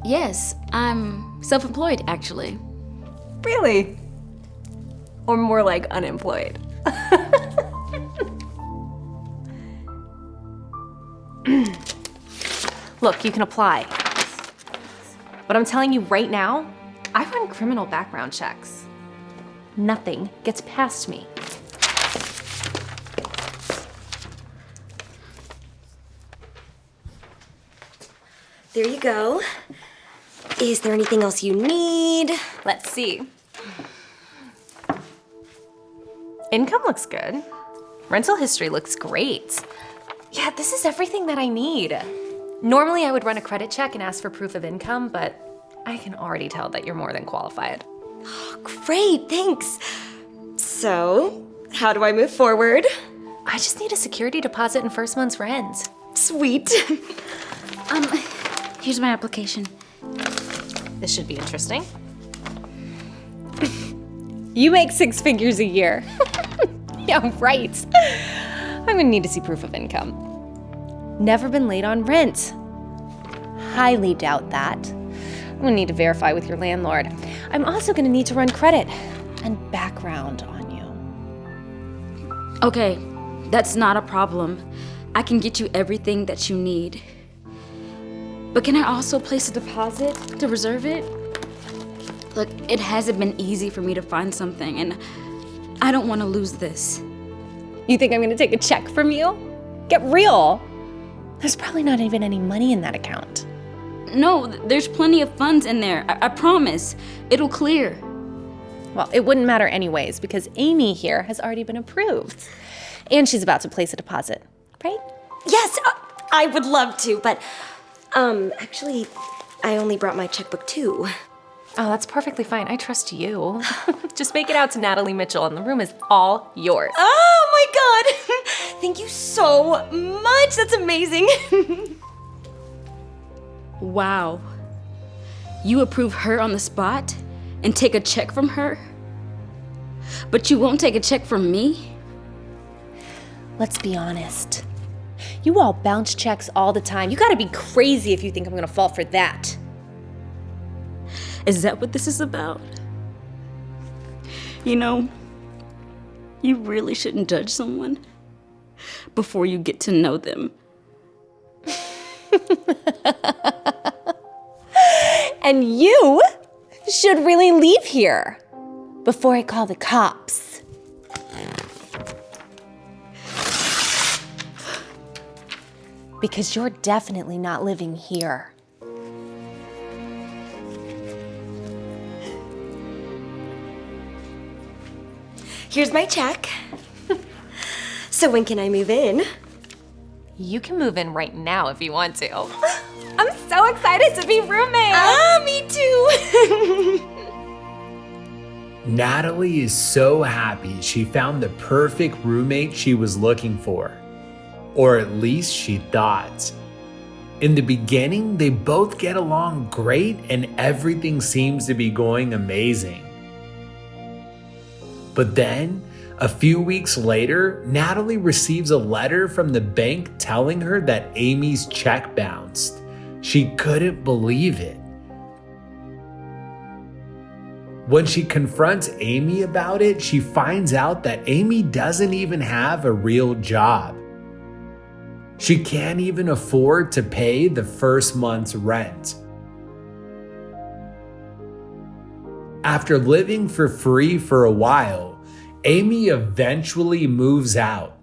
Yes, I'm self-employed actually. Really? Or more like unemployed? Look, you can apply. But I'm telling you right now, I run criminal background checks. Nothing gets past me. There you go. Is there anything else you need? Let's see. Income looks good. Rental history looks great. Yeah, this is everything that I need. Normally I would run a credit check and ask for proof of income, but I can already tell that you're more than qualified. Oh, great, thanks. So, how do I move forward? I just need a security deposit and first month's rent. Sweet. Here's my application. This should be interesting. You make 6 figures a year. Yeah, right. I'm gonna need to see proof of income. Never been late on rent. Highly doubt that. I'm gonna need to verify with your landlord. I'm also gonna need to run credit and background on you. Okay, that's not a problem. I can get you everything that you need. But can I also place a deposit to reserve it? Look, it hasn't been easy for me to find something, and I don't want to lose this. You think I'm gonna take a check from you? Get real. There's probably not even any money in that account. No, there's plenty of funds in there. I promise. It'll clear. Well, it wouldn't matter anyways because Amy here has already been approved. And she's about to place a deposit, right? Yes, I would love to, but actually, I only brought my checkbook too. Oh, that's perfectly fine. I trust you. Just make it out to Natalie Mitchell and the room is all yours. Oh my God! Thank you so much. That's amazing. Wow. You approve her on the spot and take a check from her? But you won't take a check from me? Let's be honest. You all bounce checks all the time. You gotta be crazy if you think I'm gonna fall for that. Is that what this is about? You know, you really shouldn't judge someone before you get to know them. And you should really leave here before I call the cops. Because you're definitely not living here. Here's my check. So when can I move in? You can move in right now if you want to. I'm so excited to be roommates. Ah, me too. Natalie is so happy she found the perfect roommate she was looking for. Or at least she thought. In the beginning, they both get along great and everything seems to be going amazing. But then, a few weeks later, Natalie receives a letter from the bank telling her that Amy's check bounced. She couldn't believe it. When she confronts Amy about it, she finds out that Amy doesn't even have a real job. She can't even afford to pay the first month's rent. After living for free for a while, Amy eventually moves out.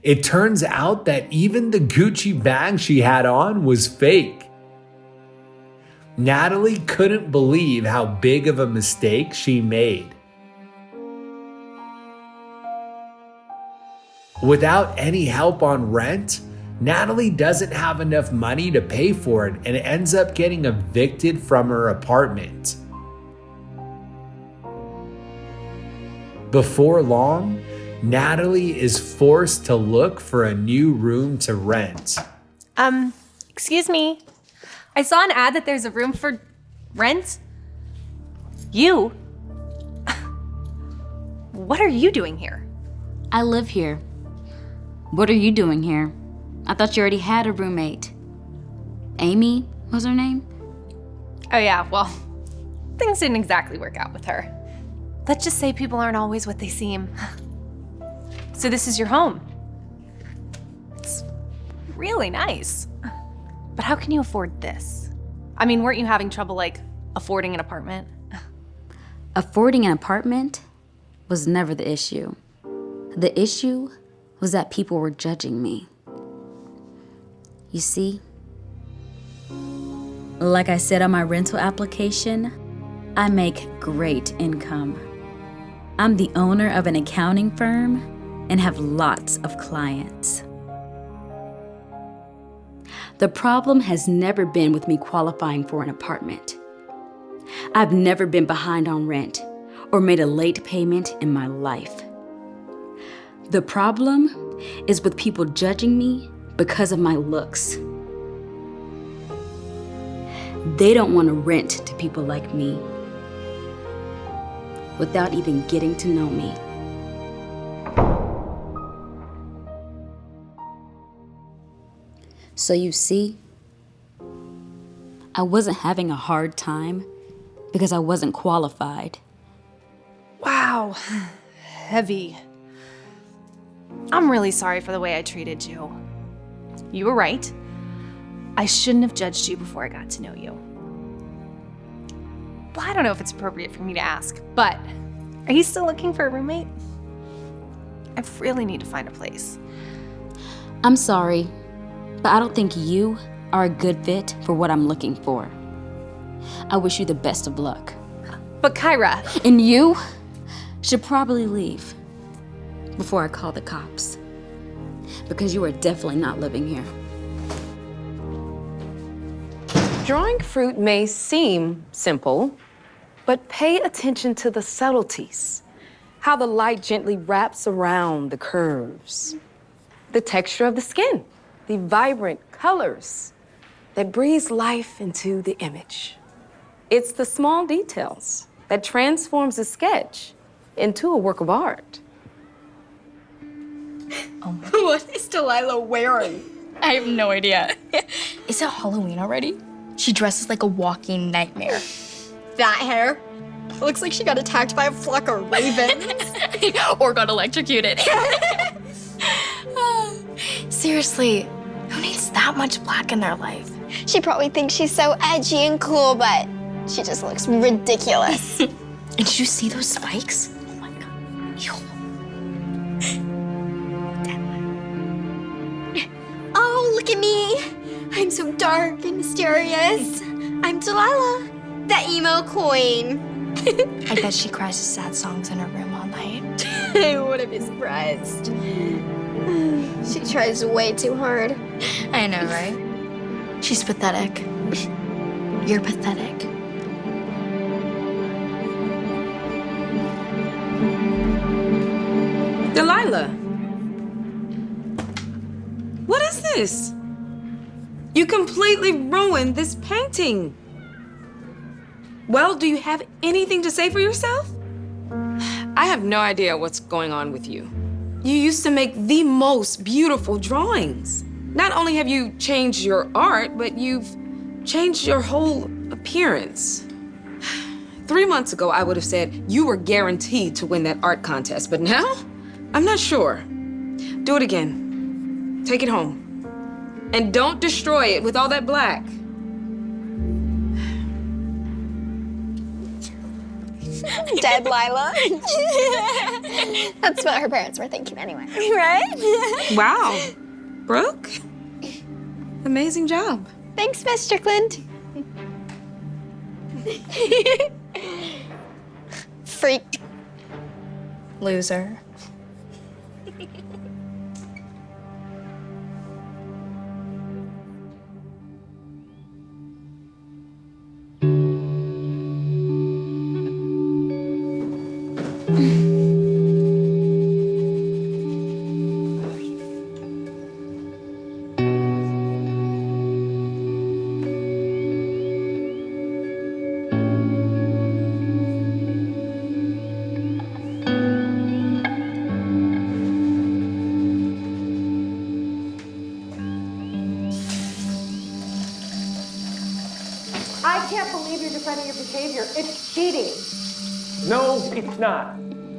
It turns out that even the Gucci bag she had on was fake. Natalie couldn't believe how big of a mistake she made. Without any help on rent, Natalie doesn't have enough money to pay for it and ends up getting evicted from her apartment. Before long, Natalie is forced to look for a new room to rent. Excuse me. I saw an ad that there's a room for rent. You? What are you doing here? I live here. What are you doing here? I thought you already had a roommate. Amy was her name? Oh yeah, well, things didn't exactly work out with her. Let's just say people aren't always what they seem. So this is your home. It's really nice. But how can you afford this? I mean, weren't you having trouble, like, affording an apartment? Affording an apartment was never the issue. The issue was that people were judging me. You see, like I said on my rental application, I make great income. I'm the owner of an accounting firm and have lots of clients. The problem has never been with me qualifying for an apartment. I've never been behind on rent or made a late payment in my life. The problem is with people judging me because of my looks. They don't want to rent to people like me without even getting to know me. So you see, I wasn't having a hard time because I wasn't qualified. Wow, heavy. I'm really sorry for the way I treated you. You were right. I shouldn't have judged you before I got to know you. Well, I don't know if it's appropriate for me to ask, but are you still looking for a roommate? I really need to find a place. I'm sorry, but I don't think you are a good fit for what I'm looking for. I wish you the best of luck. But Kyra... And you should probably leave before I call the cops. Because you are definitely not living here. Drawing fruit may seem simple, but pay attention to the subtleties. How the light gently wraps around the curves. The texture of the skin, the vibrant colors that breathes life into the image. It's the small details that transforms a sketch into a work of art. What is Delilah wearing? I have no idea. Is it Halloween already? She dresses like a walking nightmare. That hair looks like she got attacked by a flock of ravens. Or got electrocuted. Seriously, who needs that much black in their life? She probably thinks she's so edgy and cool, but she just looks ridiculous. And did you see those spikes? Oh my god. Ew. Oh, look at me. I'm so dark and mysterious. I'm Delilah, the emo queen. I bet she cries to sad songs in her room all night. I wouldn't be surprised. She tries way too hard. I know, right? She's pathetic. You're pathetic. Delilah, what is this? You completely ruined this painting. Well, do you have anything to say for yourself? I have no idea what's going on with you. You used to make the most beautiful drawings. Not only have you changed your art, but you've changed your whole appearance. 3 months ago, I would have said you were guaranteed to win that art contest, but now, I'm not sure. Do it again. Take it home. And don't destroy it with all that black. Dead Lila. That's what her parents were thinking anyway. Right? Wow. Brooke? Amazing job. Thanks, Miss Strickland. Freak. Loser. can't believe you're defending your behavior. It's cheating. No, it's not.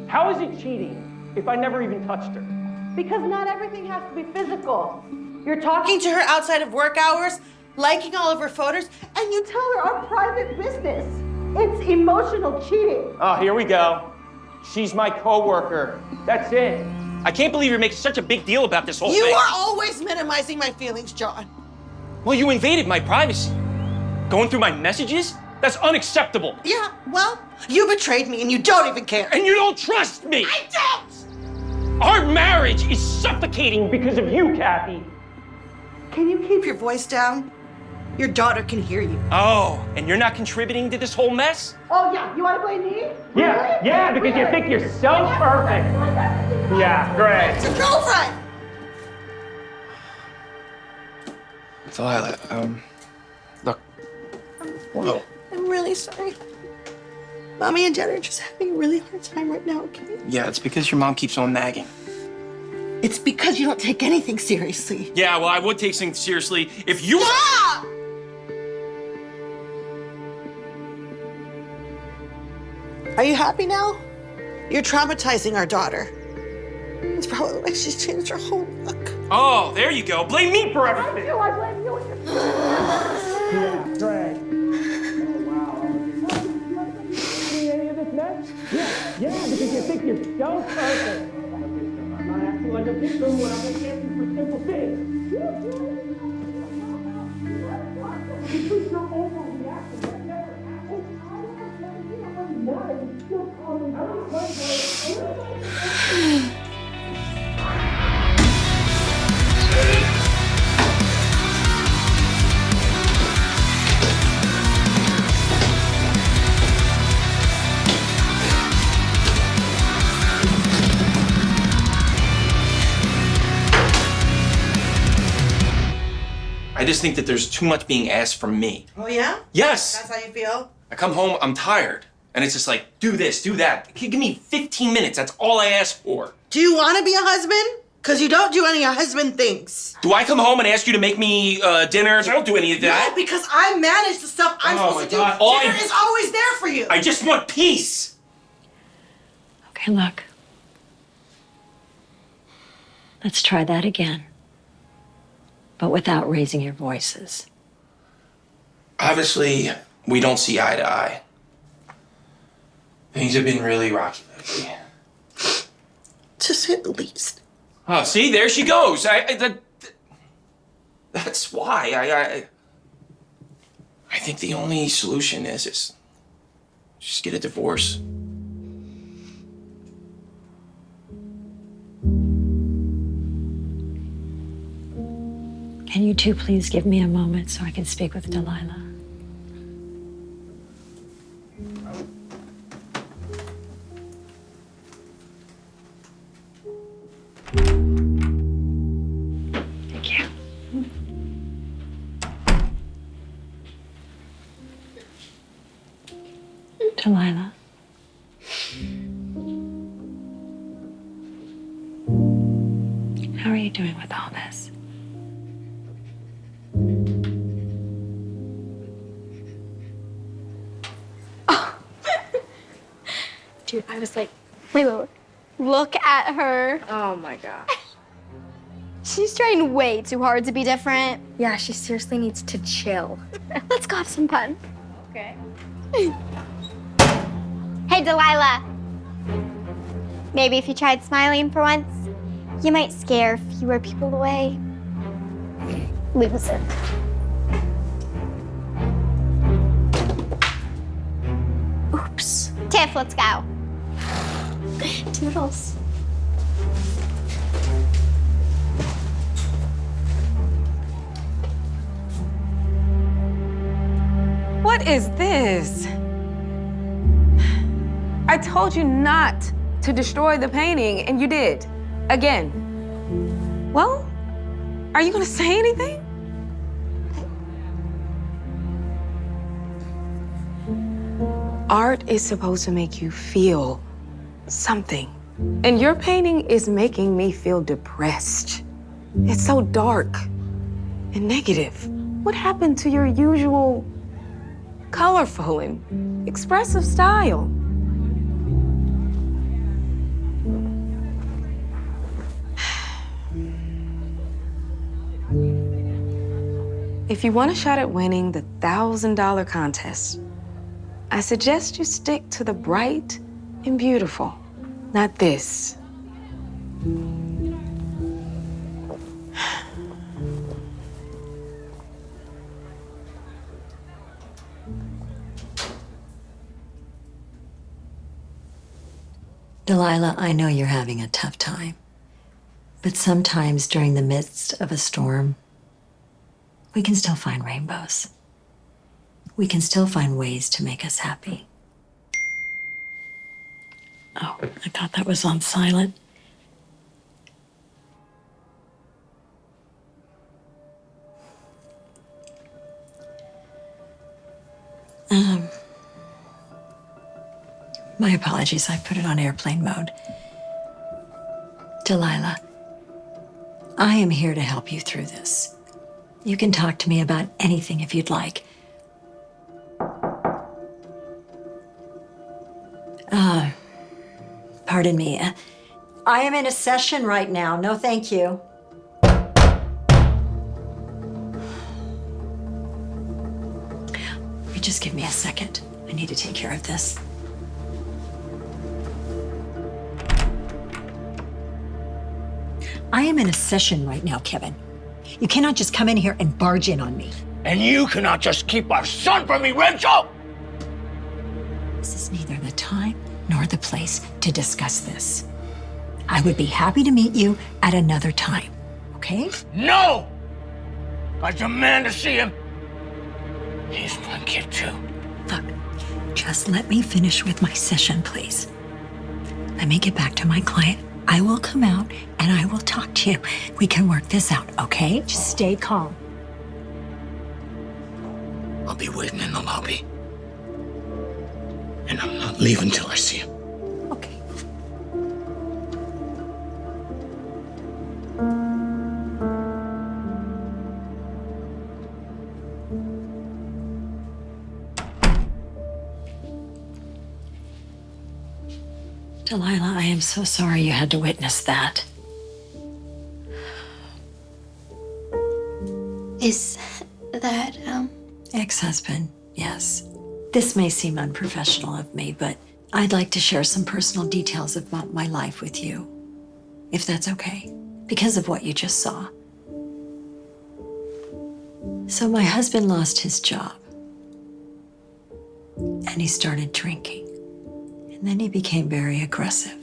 How is it cheating if I never even touched her? Because not everything has to be physical. You're talking to her outside of work hours, liking all of her photos, and you tell her our private business. It's emotional cheating. Oh, here we go. She's my coworker. That's it. I can't believe you're making such a big deal about this whole You thing. are always minimizing my feelings, John. Well, you invaded my privacy. Going through my messages? That's unacceptable. Yeah, well, you betrayed me and you don't even care. And you don't trust me. I don't! Our marriage is suffocating because of you, Kathy. Can you keep your voice down? Your daughter can hear you. Oh, and you're not contributing to this whole mess? Oh, yeah, you want to blame me? Yeah, because you think you're so perfect. Yeah, great. It's your girlfriend! Delilah, look. Whoa. I'm really sorry. Mommy and Dad are just having a really hard time right now, okay? Yeah, it's because your mom keeps on nagging. It's because you don't take anything seriously. Yeah, well, I would take things seriously if you... Stop! Are you happy now? You're traumatizing our daughter. It's probably why she's changed her whole look. Oh, there you go. Blame me for everything. I blame you. Yeah, great. Oh, wow. See any of this mess? Yeah, because you think you're so perfect. I'm not acting like a victim when I'm looking at you for simple things. Because you're overreacting. That never happened. I just think that there's too much being asked from me. Oh, yeah? Yes. That's how you feel? I come home, I'm tired. And it's just like, do this, do that. Give me 15 minutes, that's all I ask for. Do you want to be a husband? Because you don't do any husband things. Do I come home and ask you to make me dinners? I don't do any of that. No, because I manage the stuff I'm supposed to do. God. Dinner is always there for you. I just want peace. Okay, look. Let's try that again. But without raising your voices. Obviously, we don't see eye to eye. Things have been really rocky lately. To say the least. Oh, see, there she goes. That's why I think the only solution is just get a divorce. Can you two please give me a moment so I can speak with Delilah? Thank you. Delilah. How are you doing with all this? Dude, I was like, wait. Look at her. Oh my gosh. She's trying way too hard to be different. Yeah, she seriously needs to chill. Let's go have some fun. Okay. Hey, Delilah. Maybe if you tried smiling for once, you might scare fewer people away. Loser. Oops. Tiff, let's go. Toodles. What is this? I told you not to destroy the painting, and you did. Again. Well, are you gonna say anything? Art is supposed to make you feel something. And your painting is making me feel depressed. It's so dark and negative. What happened to your usual colorful and expressive style. If you want a shot at winning the $1,000 contest, I suggest you stick to the bright and beautiful, not this. Delilah, I know you're having a tough time, but sometimes during the midst of a storm, we can still find rainbows. We can still find ways to make us happy. Oh, I thought that was on silent. My apologies, I put it on airplane mode. Delilah, I am here to help you through this. You can talk to me about anything if you'd like. Pardon me. I am in a session right now. No, thank you. You just give me a second. I need to take care of this. I am in a session right now, Kevin. You cannot just come in here and barge in on me. And you cannot just keep our son from me, Rachel! This is neither the time nor the place to discuss this. I would be happy to meet you at another time, okay? No! I demand to see him. He's my kid too. Look, just let me finish with my session, please. Let me get back to my client. I will come out and I will talk to you. We can work this out, okay? Just stay calm. I'll be waiting in the lobby. And I'm not leaving till I see him. Okay. Delilah, I am so sorry you had to witness that. Is that, Ex-husband, yes. This may seem unprofessional of me, but I'd like to share some personal details about my life with you, if that's okay, because of what you just saw. So my husband lost his job, and he started drinking, and then he became very aggressive.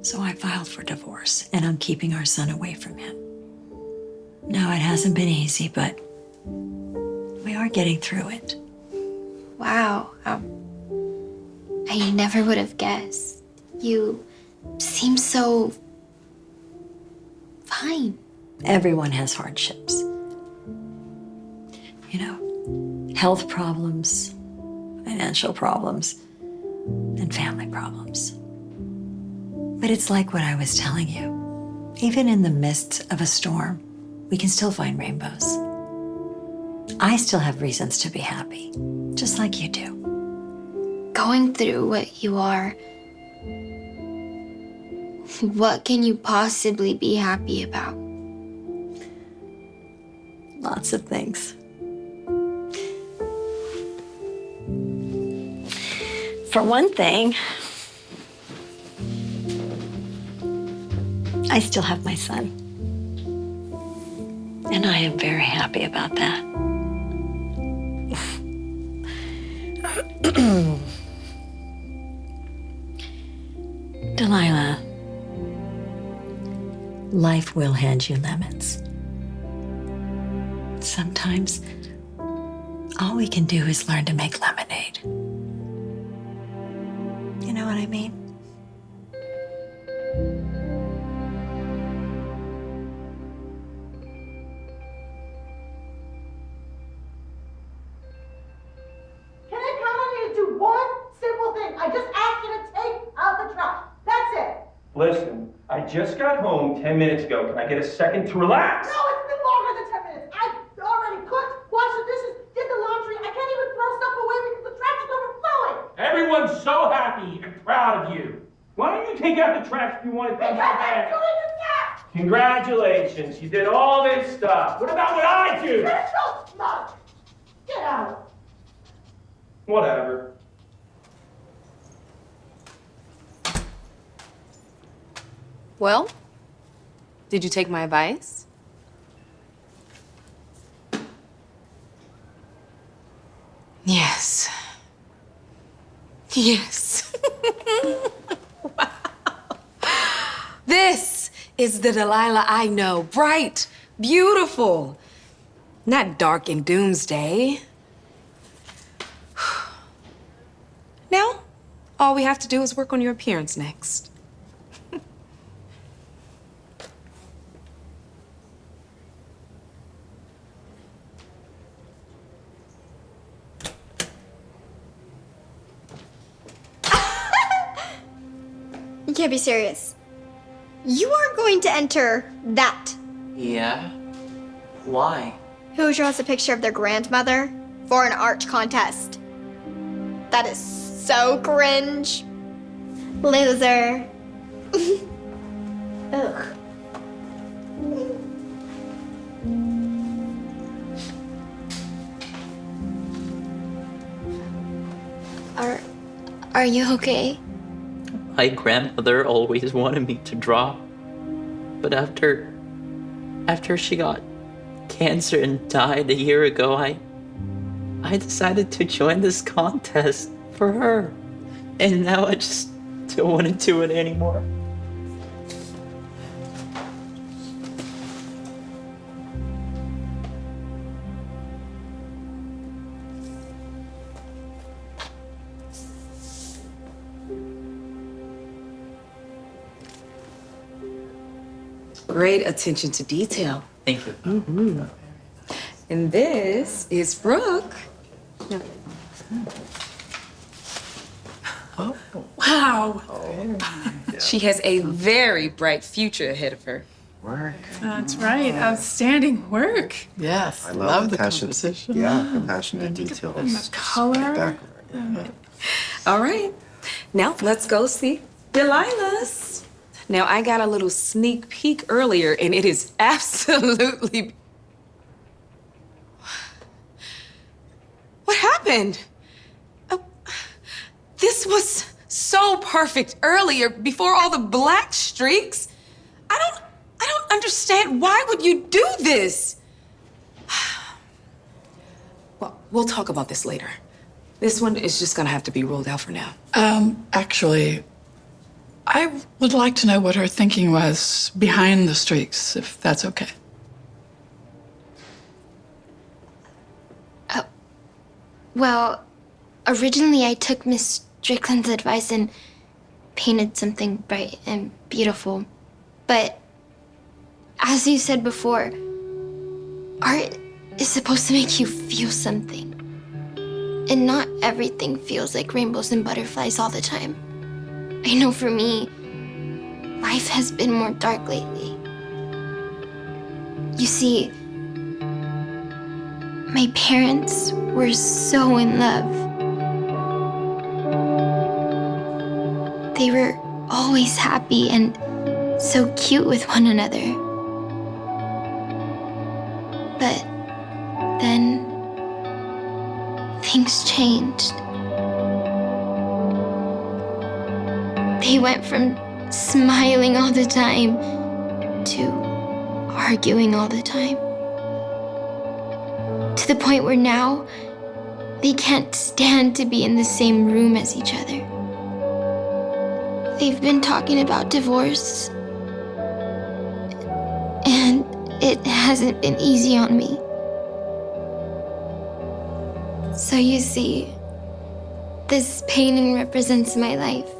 So I filed for divorce, and I'm keeping our son away from him. Now, it hasn't been easy, but we are getting through it. wow, I never would have guessed. You seem so fine. Everyone has hardships. You know, health problems, financial problems, and family problems. But it's like what I was telling you. Even in the midst of a storm, we can still find rainbows. I still have reasons to be happy, just like you do. Going through what you are, what can you possibly be happy about? Lots of things. For one thing, I still have my son. And I am very happy about that. Delilah, life will hand you lemons. Sometimes, all we can do is learn to make lemonade. You know what I mean? Can I count on you to do one simple thing? I just asked you to take out the trash. That's it. Listen, I just got home 10 minutes ago. Can I get a second to relax? No, it's been longer than 10 minutes. I already cooked, washed the dishes, did the laundry. I can't even throw stuff I'm so happy and proud of you. Why don't you take out the trash if you want it done so bad? Congratulations, you did all this stuff. What about what I do? You're so smart. Get out. Whatever. Well, did you take my advice? Yes. Yes. Wow. This is the Delilah I know. Bright, beautiful, not dark in doomsday. Now, all we have to do is work on your appearance next. You can't be serious. You are going to enter that. Yeah? Why? Who draws a picture of their grandmother for an art contest? That is so cringe. Loser. Ugh. Are you okay? My grandmother always wanted me to draw. But after she got cancer and died a year ago, I decided to join this contest for her. And now I just don't want to do it anymore. Great attention to detail. Thank you. Mm-hmm. And this is Brooke. No. Oh. Wow. She has a very bright future ahead of her. Work. That's right. Outstanding work. Yes. I love the composition. Yeah, compassionate details. And the color. All right. Now let's go see Delilah's. Now, I got a little sneak peek earlier, and it is absolutely... What happened? This was so perfect earlier, before all the black streaks. I don't understand. Why would you do this? Well, we'll talk about this later. This one is just gonna have to be ruled out for now. Actually, I would like to know what her thinking was behind the streaks, if that's okay. Well, originally I took Miss Strickland's advice and painted something bright and beautiful. But as you said before, art is supposed to make you feel something. And not everything feels like rainbows and butterflies all the time. I know for me, life has been more dark lately. You see, my parents were so in love. They were always happy and so cute with one another. But then things changed. They went from smiling all the time to arguing all the time. To the point where now they can't stand to be in the same room as each other. They've been talking about divorce, and it hasn't been easy on me. So you see, this painting represents my life.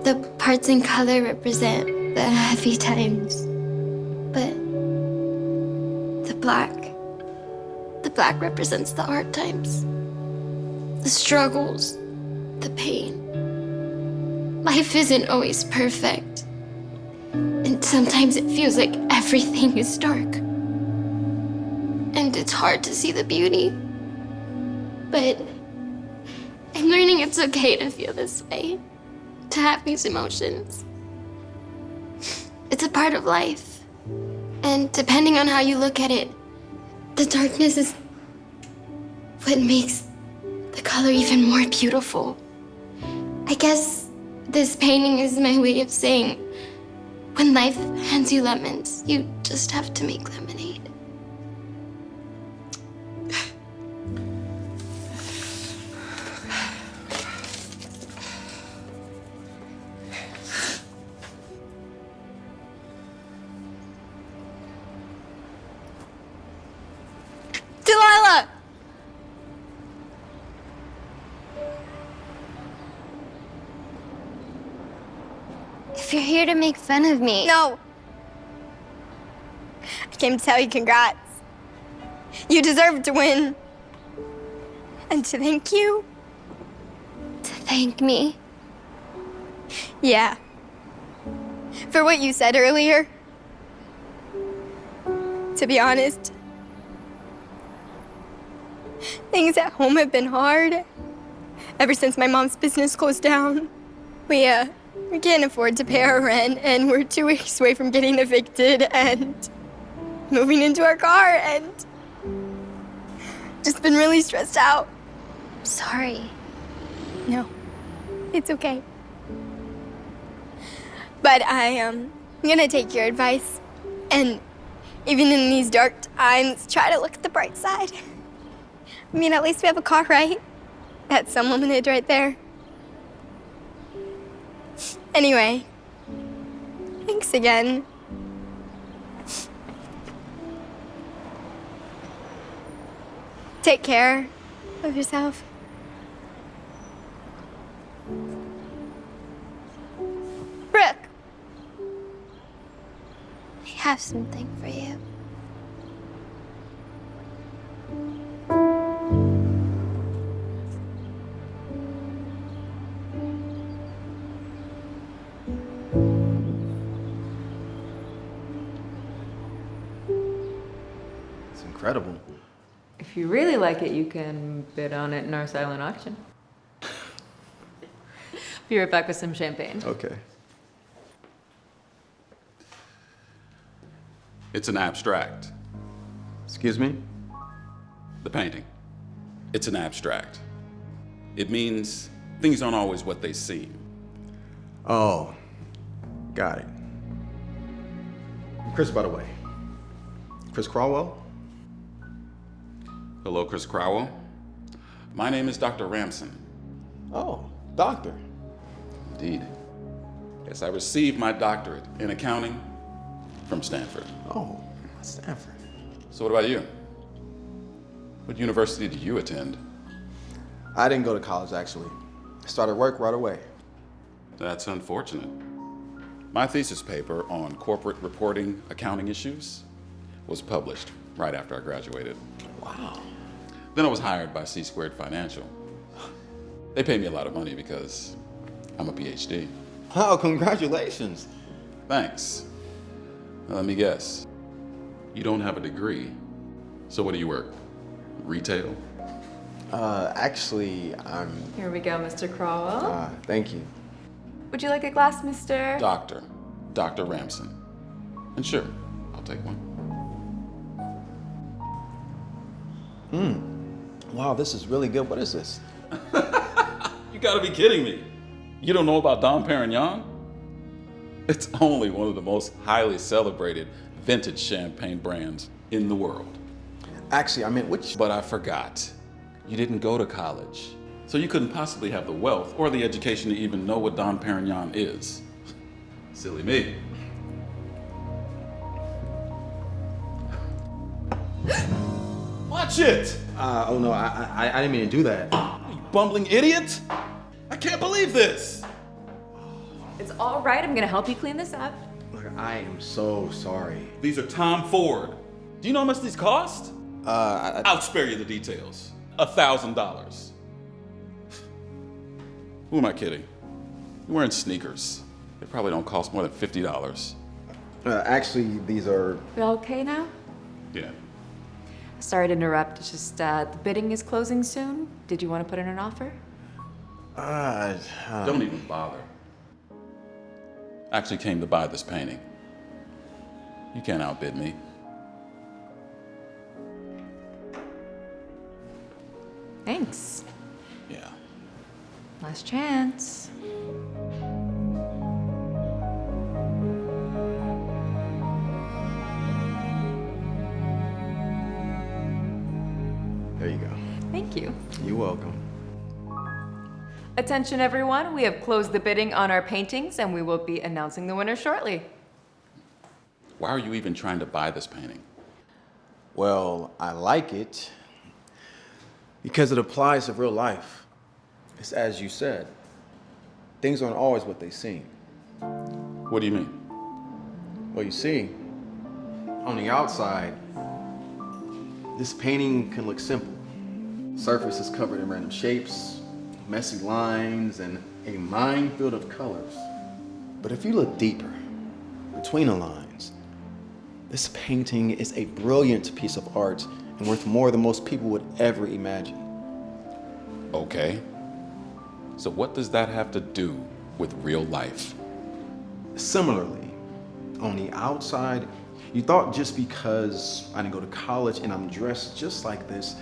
The parts in color represent the happy times. But the black represents the hard times. The struggles, the pain. Life isn't always perfect. And sometimes it feels like everything is dark. And it's hard to see the beauty. But I I'm learning it's okay to feel this way, to have these emotions. It's a part of life. And depending on how you look at it, the darkness is what makes the color even more beautiful. I guess this painting is my way of saying, when life hands you lemons, you just have to make lemonade. Delilah! If you're here to make fun of me... No. I came to tell you congrats. You deserve to win. And to thank you. To thank me? Yeah. For what you said earlier. To be honest, things at home have been hard. Ever since my mom's business closed down. We can't afford to pay our rent, and we're 2 weeks away from getting evicted and moving into our car, and just been really stressed out. Sorry. No, it's okay. But I'm gonna take your advice, and even in these dark times, try to look at the bright side. I mean, at least we have a car, right? That's some lemonade right there. Anyway, thanks again. Take care of yourself. Brooke. I have something for you. Incredible. If you really like it, you can bid on it in our silent auction. Be right back with some champagne. Okay. It's an abstract. Excuse me? The painting. It's an abstract. It means things aren't always what they seem. Oh, got it. Chris, by the way. Chris Crowell? Hello, Chris Crowell. My name is Dr. Ramson. Oh, doctor. Indeed. Yes, I received my doctorate in accounting from Stanford. Oh, Stanford. So what about you? What university did you attend? I didn't go to college, actually. I started work right away. That's unfortunate. My thesis paper on corporate reporting accounting issues was published right after I graduated. Wow. Then I was hired by C Squared Financial. They pay me a lot of money because I'm a PhD. Oh, congratulations. Thanks. Now, let me guess. You don't have a degree. So what do you work? Retail? Actually, I'm... Here we go, Mr. Crowell. Thank you. Would you like a glass, Mr.? Dr. Ramson. And sure, I'll take one. Wow, this is really good. What is this? You gotta be kidding me. You don't know about Dom Perignon? It's only one of the most highly celebrated vintage champagne brands in the world. Actually, I meant which? But I forgot. You didn't go to college. So you couldn't possibly have the wealth or the education to even know what Dom Perignon is. Silly me. Watch it! Oh no, I didn't mean to do that. You bumbling idiot! I can't believe this! It's all right. I'm gonna help you clean this up. Look, I am so sorry. These are Tom Ford. Do you know how much these cost? I'll spare you the details. $1,000. Who am I kidding? You're wearing sneakers. They probably don't cost more than $50. Actually, these are... We all okay now? Yeah. Sorry to interrupt. It's just the bidding is closing soon. Did you want to put in an offer? Don't even bother. I actually came to buy this painting. You can't outbid me. Thanks. Yeah. Last chance. There you go. Thank you. You're welcome. Attention everyone, we have closed the bidding on our paintings and we will be announcing the winner shortly. Why are you even trying to buy this painting? Well, I like it because it applies to real life. It's as you said, things aren't always what they seem. What do you mean? Well, you see, on the outside, this painting can look simple. Surface is covered in random shapes, messy lines, and a minefield of colors. But if you look deeper, between the lines, this painting is a brilliant piece of art and worth more than most people would ever imagine. Okay. So what does that have to do with real life? Similarly, on the outside, you thought just because I didn't go to college and I'm dressed just like this,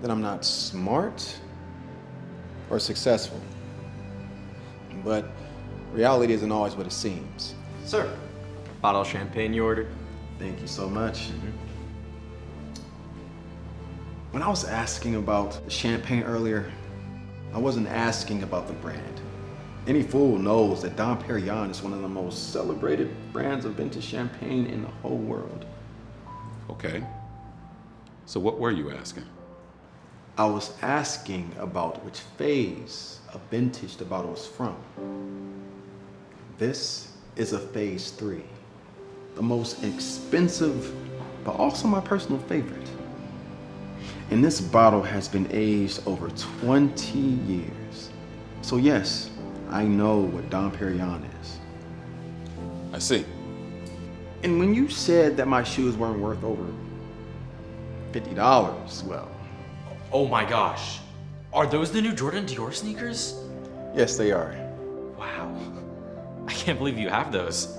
that I'm not smart or successful. But reality isn't always what it seems. Sir, bottle of champagne you ordered. Thank you so much. When I was asking about the champagne earlier, I wasn't asking about the brand. Any fool knows that Dom Perignon is one of the most celebrated brands of vintage champagne in the whole world. Okay. So what were you asking? I was asking about which phase of vintage the bottle was from. This is a phase 3, the most expensive, but also my personal favorite. And this bottle has been aged over 20 years. So yes, I know what Dom Perignon is. I see. And when you said that my shoes weren't worth over $50, well. Oh my gosh. Are those the new Jordan Dior sneakers? Yes, they are. Wow. I can't believe you have those.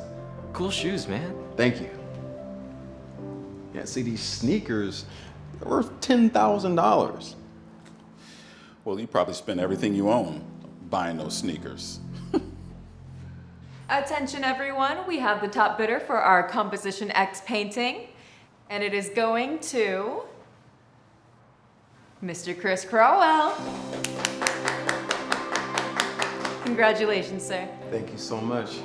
Cool shoes, man. Thank you. Yeah, see, these sneakers are worth $10,000. Well, you probably spent everything you own buying those sneakers. Attention everyone, we have the top bidder for our Composition X painting, and it is going to Mr. Chris Crowell. Congratulations, sir. Thank you so much.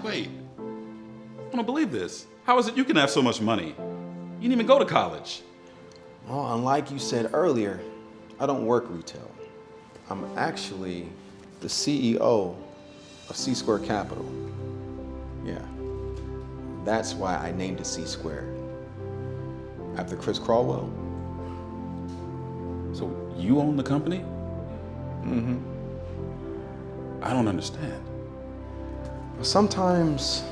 Wait, I don't believe this. How is it you can have so much money? You didn't even go to college. Well, unlike you said earlier, I don't work retail. I'm actually the CEO of C Square Capital. Yeah, that's why I named it C Square. After Chris Crowell. So you own the company? Mm-hmm. I don't understand. Sometimes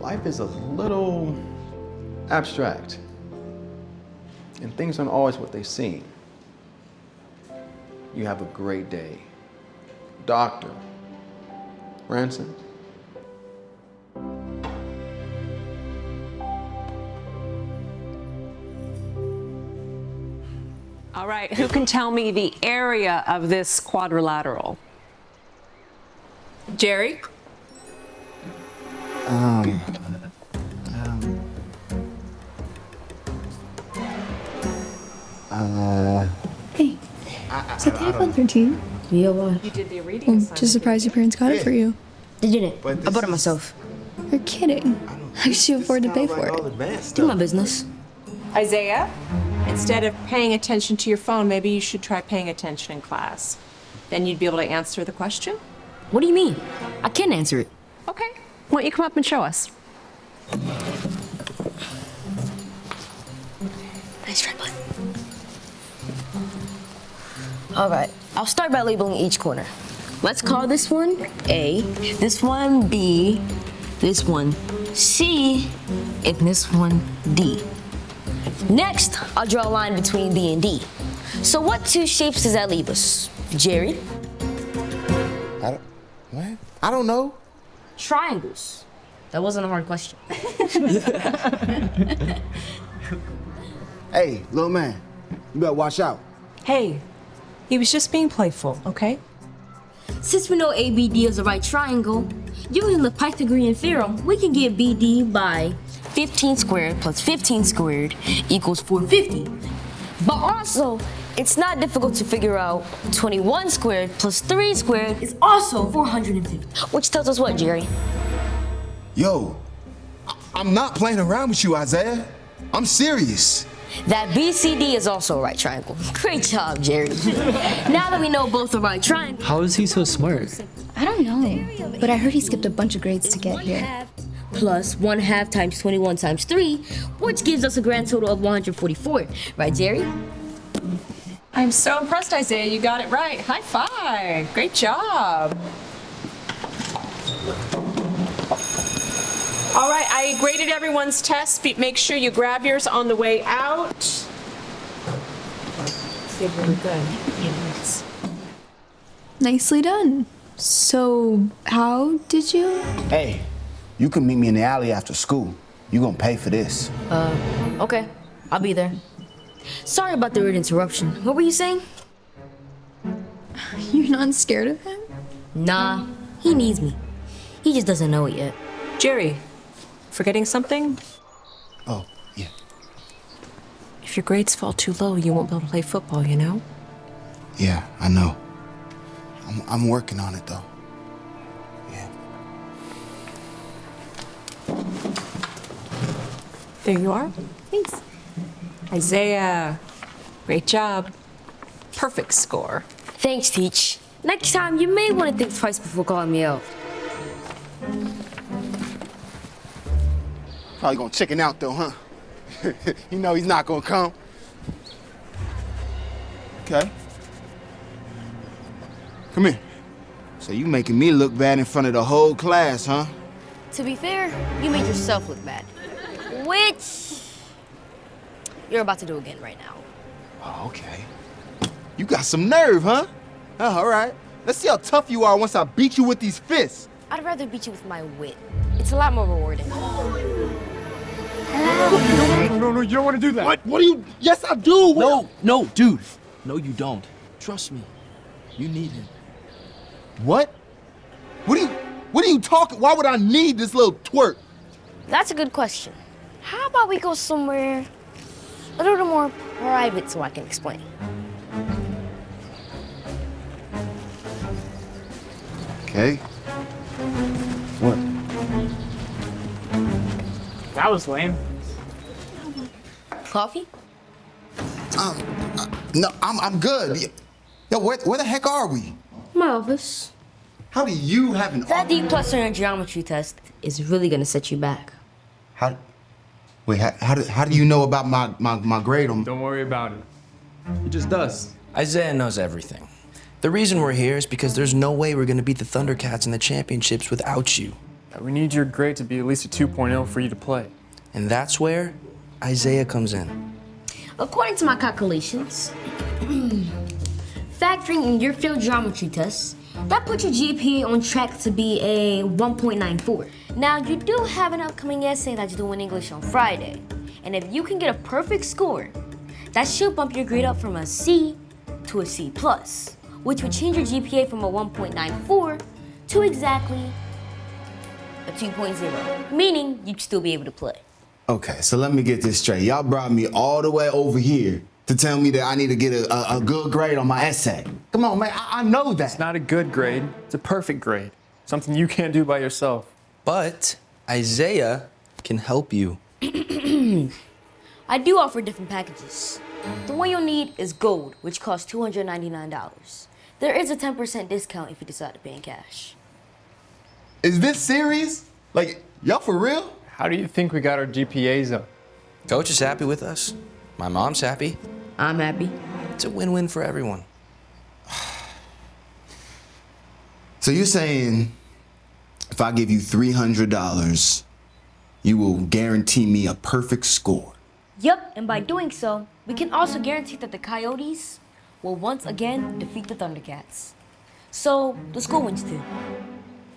life is a little abstract and things aren't always what they seem. You have a great day. Dr. Ransom. All right, who can tell me the area of this quadrilateral? Jerry? Hey, is it the iPhone 13? Yeah, what? You did the reading assignment. Just surprised your parents got it for you. They didn't. I bought it myself. You're kidding. How could you afford to pay for it? Do my business. Isaiah, instead of paying attention to your phone, maybe you should try paying attention in class. Then you'd be able to answer the question. What do you mean? I can answer it. Okay. Why don't you come up and show us? Nice try, bud. All right, I'll start by labeling each corner. Let's call this one A, this one B, this one C, and this one D. Next, I'll draw a line between B and D. So what two shapes does that leave us? Jerry? What? I don't know. Triangles. That wasn't a hard question. Hey, little man, you better watch out. Hey, he was just being playful, okay? Since we know ABD is a right triangle, using the Pythagorean theorem, we can get BD by 15 squared plus 15 squared equals 450. But also, it's not difficult to figure out 21 squared plus 3 squared is also 450. Which tells us what, Jerry? Yo, I'm not playing around with you, Isaiah. I'm serious. That BCD is also a right triangle. Great job, Jerry. Now that we know both are right triangles. How is he so smart? I don't know, but I heard he skipped a bunch of grades to get here. Plus 1/2 times 21 times 3, which gives us a grand total of 144. Right, Jerry? I'm so impressed, Isaiah. You got it right. High five. Great job. All right, I graded everyone's test. Make sure you grab yours on the way out. Did really good. Yes. Nicely done. So, how did you? Hey, you can meet me in the alley after school. You gonna pay for this. Okay. I'll be there. Sorry about the rude interruption. What were you saying? You're not scared of him? Nah, he needs me. He just doesn't know it yet. Jerry, forgetting something? Oh, yeah. If your grades fall too low, you won't be able to play football, you know? Yeah, I know. I'm working on it, though. Yeah. There you are. Thanks. Isaiah, great job. Perfect score. Thanks, Teach. Next time, you may want to think twice before calling me out. Probably gonna chicken out, though, huh? You know he's not gonna come. Okay. Come here. So you making me look bad in front of the whole class, huh? To be fair, you made yourself look bad. Which you're about to do again right now. Oh, okay. You got some nerve, huh? Oh, all right. Let's see how tough you are once I beat you with these fists. I'd rather beat you with my wit. It's a lot more rewarding. No, you don't want to do that. What do you? Yes, I do. No, dude. No, you don't. Trust me. You need him. What? What are you talking? Why would I need this little twerp? That's a good question. How about we go somewhere a little more private so I can explain? Okay. What? That was lame. Coffee? No, I'm good. Yo, where the heck are we? My office. How do you have an That D plus on your geometry test is really gonna set you back. How do you know about my grade on? Don't worry about it. He just does. Isaiah knows everything. The reason we're here is because there's no way we're gonna beat the Thundercats in the championships without you. We need your grade to be at least a 2.0 for you to play. And that's where Isaiah comes in. According to my calculations, factoring in your failed geometry tests, that puts your GPA on track to be a 1.94. Now, you do have an upcoming essay that you're doing English on Friday. And if you can get a perfect score, that should bump your grade up from a C to a C+, which would change your GPA from a 1.94 to exactly a 2.0, meaning you'd still be able to play. Okay, so let me get this straight. Y'all brought me all the way over here to tell me that I need to get a good grade on my essay. Come on, man, I know that. It's not a good grade, it's a perfect grade. Something you can't do by yourself. But Isaiah can help you. I do offer different packages. The one you'll need is gold, which costs $299. There is a 10% discount if you decide to pay in cash. Is this serious? Like, y'all for real? How do you think we got our GPAs up? Coach is happy with us. My mom's happy. I'm happy. It's a win-win for everyone. So you're saying if I give you $300, you will guarantee me a perfect score? Yep, and by doing so, we can also guarantee that the Coyotes will once again defeat the Thundercats. So, the school wins too.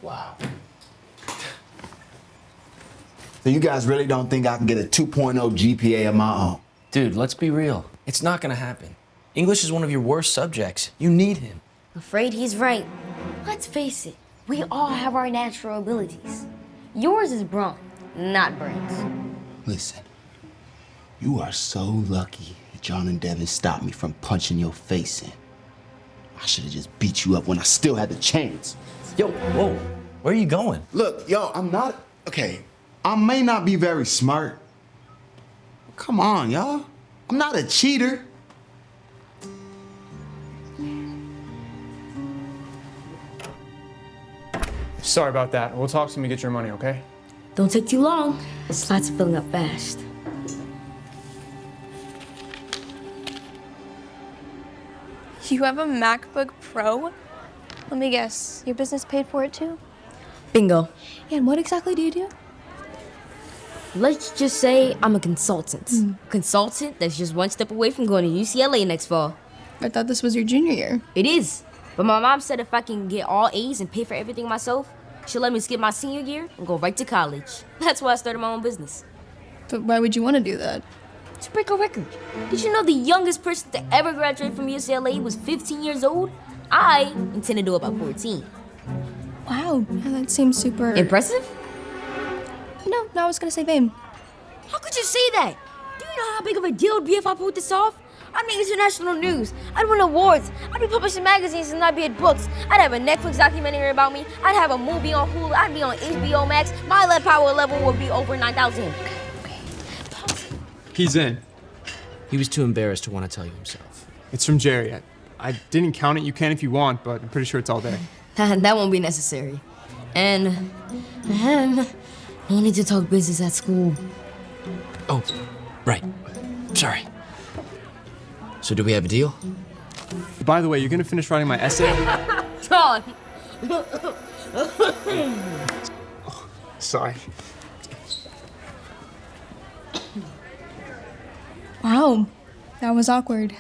Wow. So you guys really don't think I can get a 2.0 GPA of my own? Dude, let's be real. It's not gonna happen. English is one of your worst subjects. You need him. Afraid he's right. Let's face it, we all have our natural abilities. Yours is brawn, not brains. Listen, you are so lucky that John and Devin stopped me from punching your face in. I should have just beat you up when I still had the chance. Yo, whoa, where are you going? Look, yo, okay, I may not be very smart. Come on, y'all. I'm not a cheater. Sorry about that. We'll talk to him and get your money, okay? Don't take too long. The slots are filling up fast. You have a MacBook Pro? Let me guess, your business paid for it too? Bingo. And what exactly do you do? Let's just say I'm a consultant. Consultant that's just one step away from going to UCLA next fall. I thought this was your junior year. It is. But my mom said if I can get all A's and pay for everything myself, she'll let me skip my senior year and go right to college. That's why I started my own business. But why would you want to do that? To break a record. Did you know the youngest person to ever graduate from UCLA was 15 years old? I intend to do about 14. Wow, that seems super... Impressive? No, I was gonna say vain. How could you say that? Do you know how big of a deal it'd be if I pulled this off? I'd make international news. I'd win awards. I'd be published in magazines and I'd be in books. I'd have a Netflix documentary about me. I'd have a movie on Hulu. I'd be on HBO Max. My lead power level would be over 9,000. He's in. He was too embarrassed to want to tell you himself. It's from Jerry. I didn't count it. You can if you want, but I'm pretty sure it's all there. That won't be necessary. And no need to talk business at school. Oh, right. Sorry. So do we have a deal? By the way, you're gonna finish writing my essay? John! Sorry. Wow, that was awkward.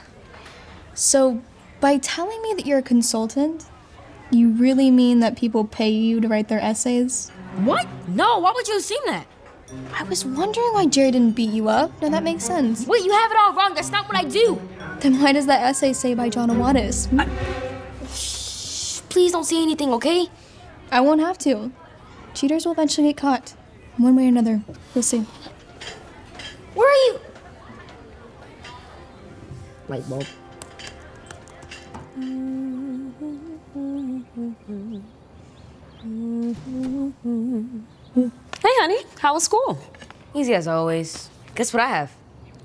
So, by telling me that you're a consultant, you really mean that people pay you to write their essays? What? No, why would you assume that? I was wondering why Jerry didn't beat you up. Now that makes sense. Wait, you have it all wrong. That's not what I do. Then why does that essay say by John Awadis? Shh, please don't say anything, okay? I won't have to. Cheaters will eventually get caught. One way or another. You'll see. Where are you? Light bulb. Hey, honey. How was school? Easy as always. Guess what I have?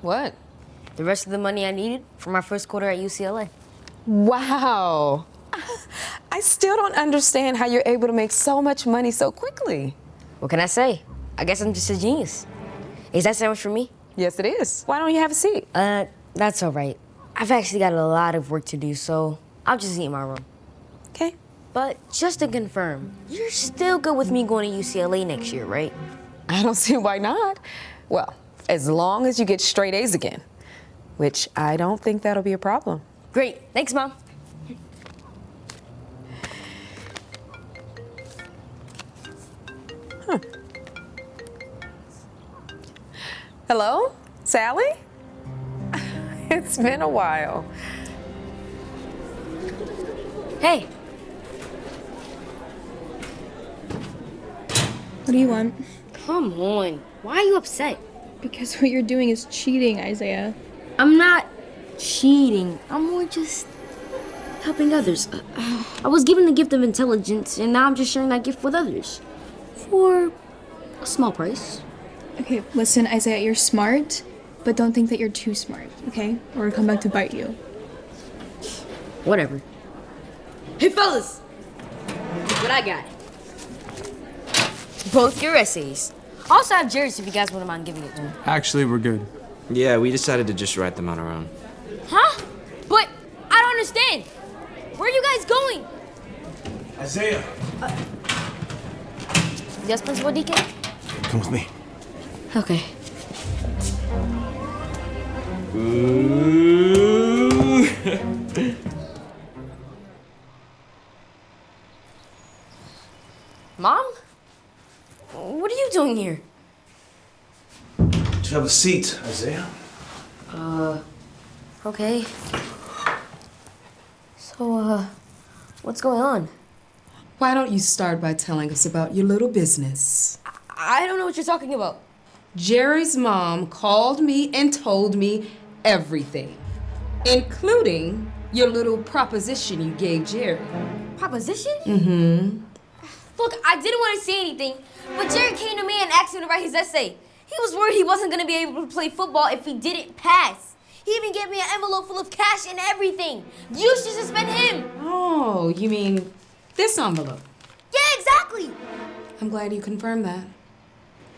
What? The rest of the money I needed for my first quarter at UCLA. Wow. I still don't understand how you're able to make so much money so quickly. What can I say? I guess I'm just a genius. Is that sandwich for me? Yes, it is. Why don't you have a seat? That's all right. I've actually got a lot of work to do, so I'll just eat in my room. Okay. But just to confirm, you're still good with me going to UCLA next year, right? I don't see why not. Well, as long as you get straight A's again, which I don't think that'll be a problem. Great. Thanks, Mom. Huh. Hello? Sally? It's been a while. Hey. What do you want? Come on. Why are you upset? Because what you're doing is cheating, Isaiah. I'm not cheating. I'm more just helping others. I was given the gift of intelligence, and now I'm just sharing that gift with others. For a small price. Okay, listen, Isaiah, you're smart, but don't think that you're too smart, okay? Or it'll come back to bite you. Whatever. Hey, fellas! Look what I got. Both your essays. Also have Jerry's if you guys wouldn't mind giving it to him. Actually, we're good. Yeah, we decided to just write them on our own. Huh? But I don't understand. Where are you guys going? Isaiah. Yes, Principal DK? Come with me. Okay. Ooh. you doing here? Just have a seat, Isaiah. Okay. So, what's going on? Why don't you start by telling us about your little business? I don't know what you're talking about. Jerry's mom called me and told me everything, including your little proposition you gave Jerry. Proposition? Mm-hmm. Look, I didn't want to say anything, but Jerry came to me and asked me to write his essay. He was worried he wasn't going to be able to play football if he didn't pass. He even gave me an envelope full of cash and everything. You should suspend him. Oh, you mean this envelope? Yeah, exactly. I'm glad you confirmed that.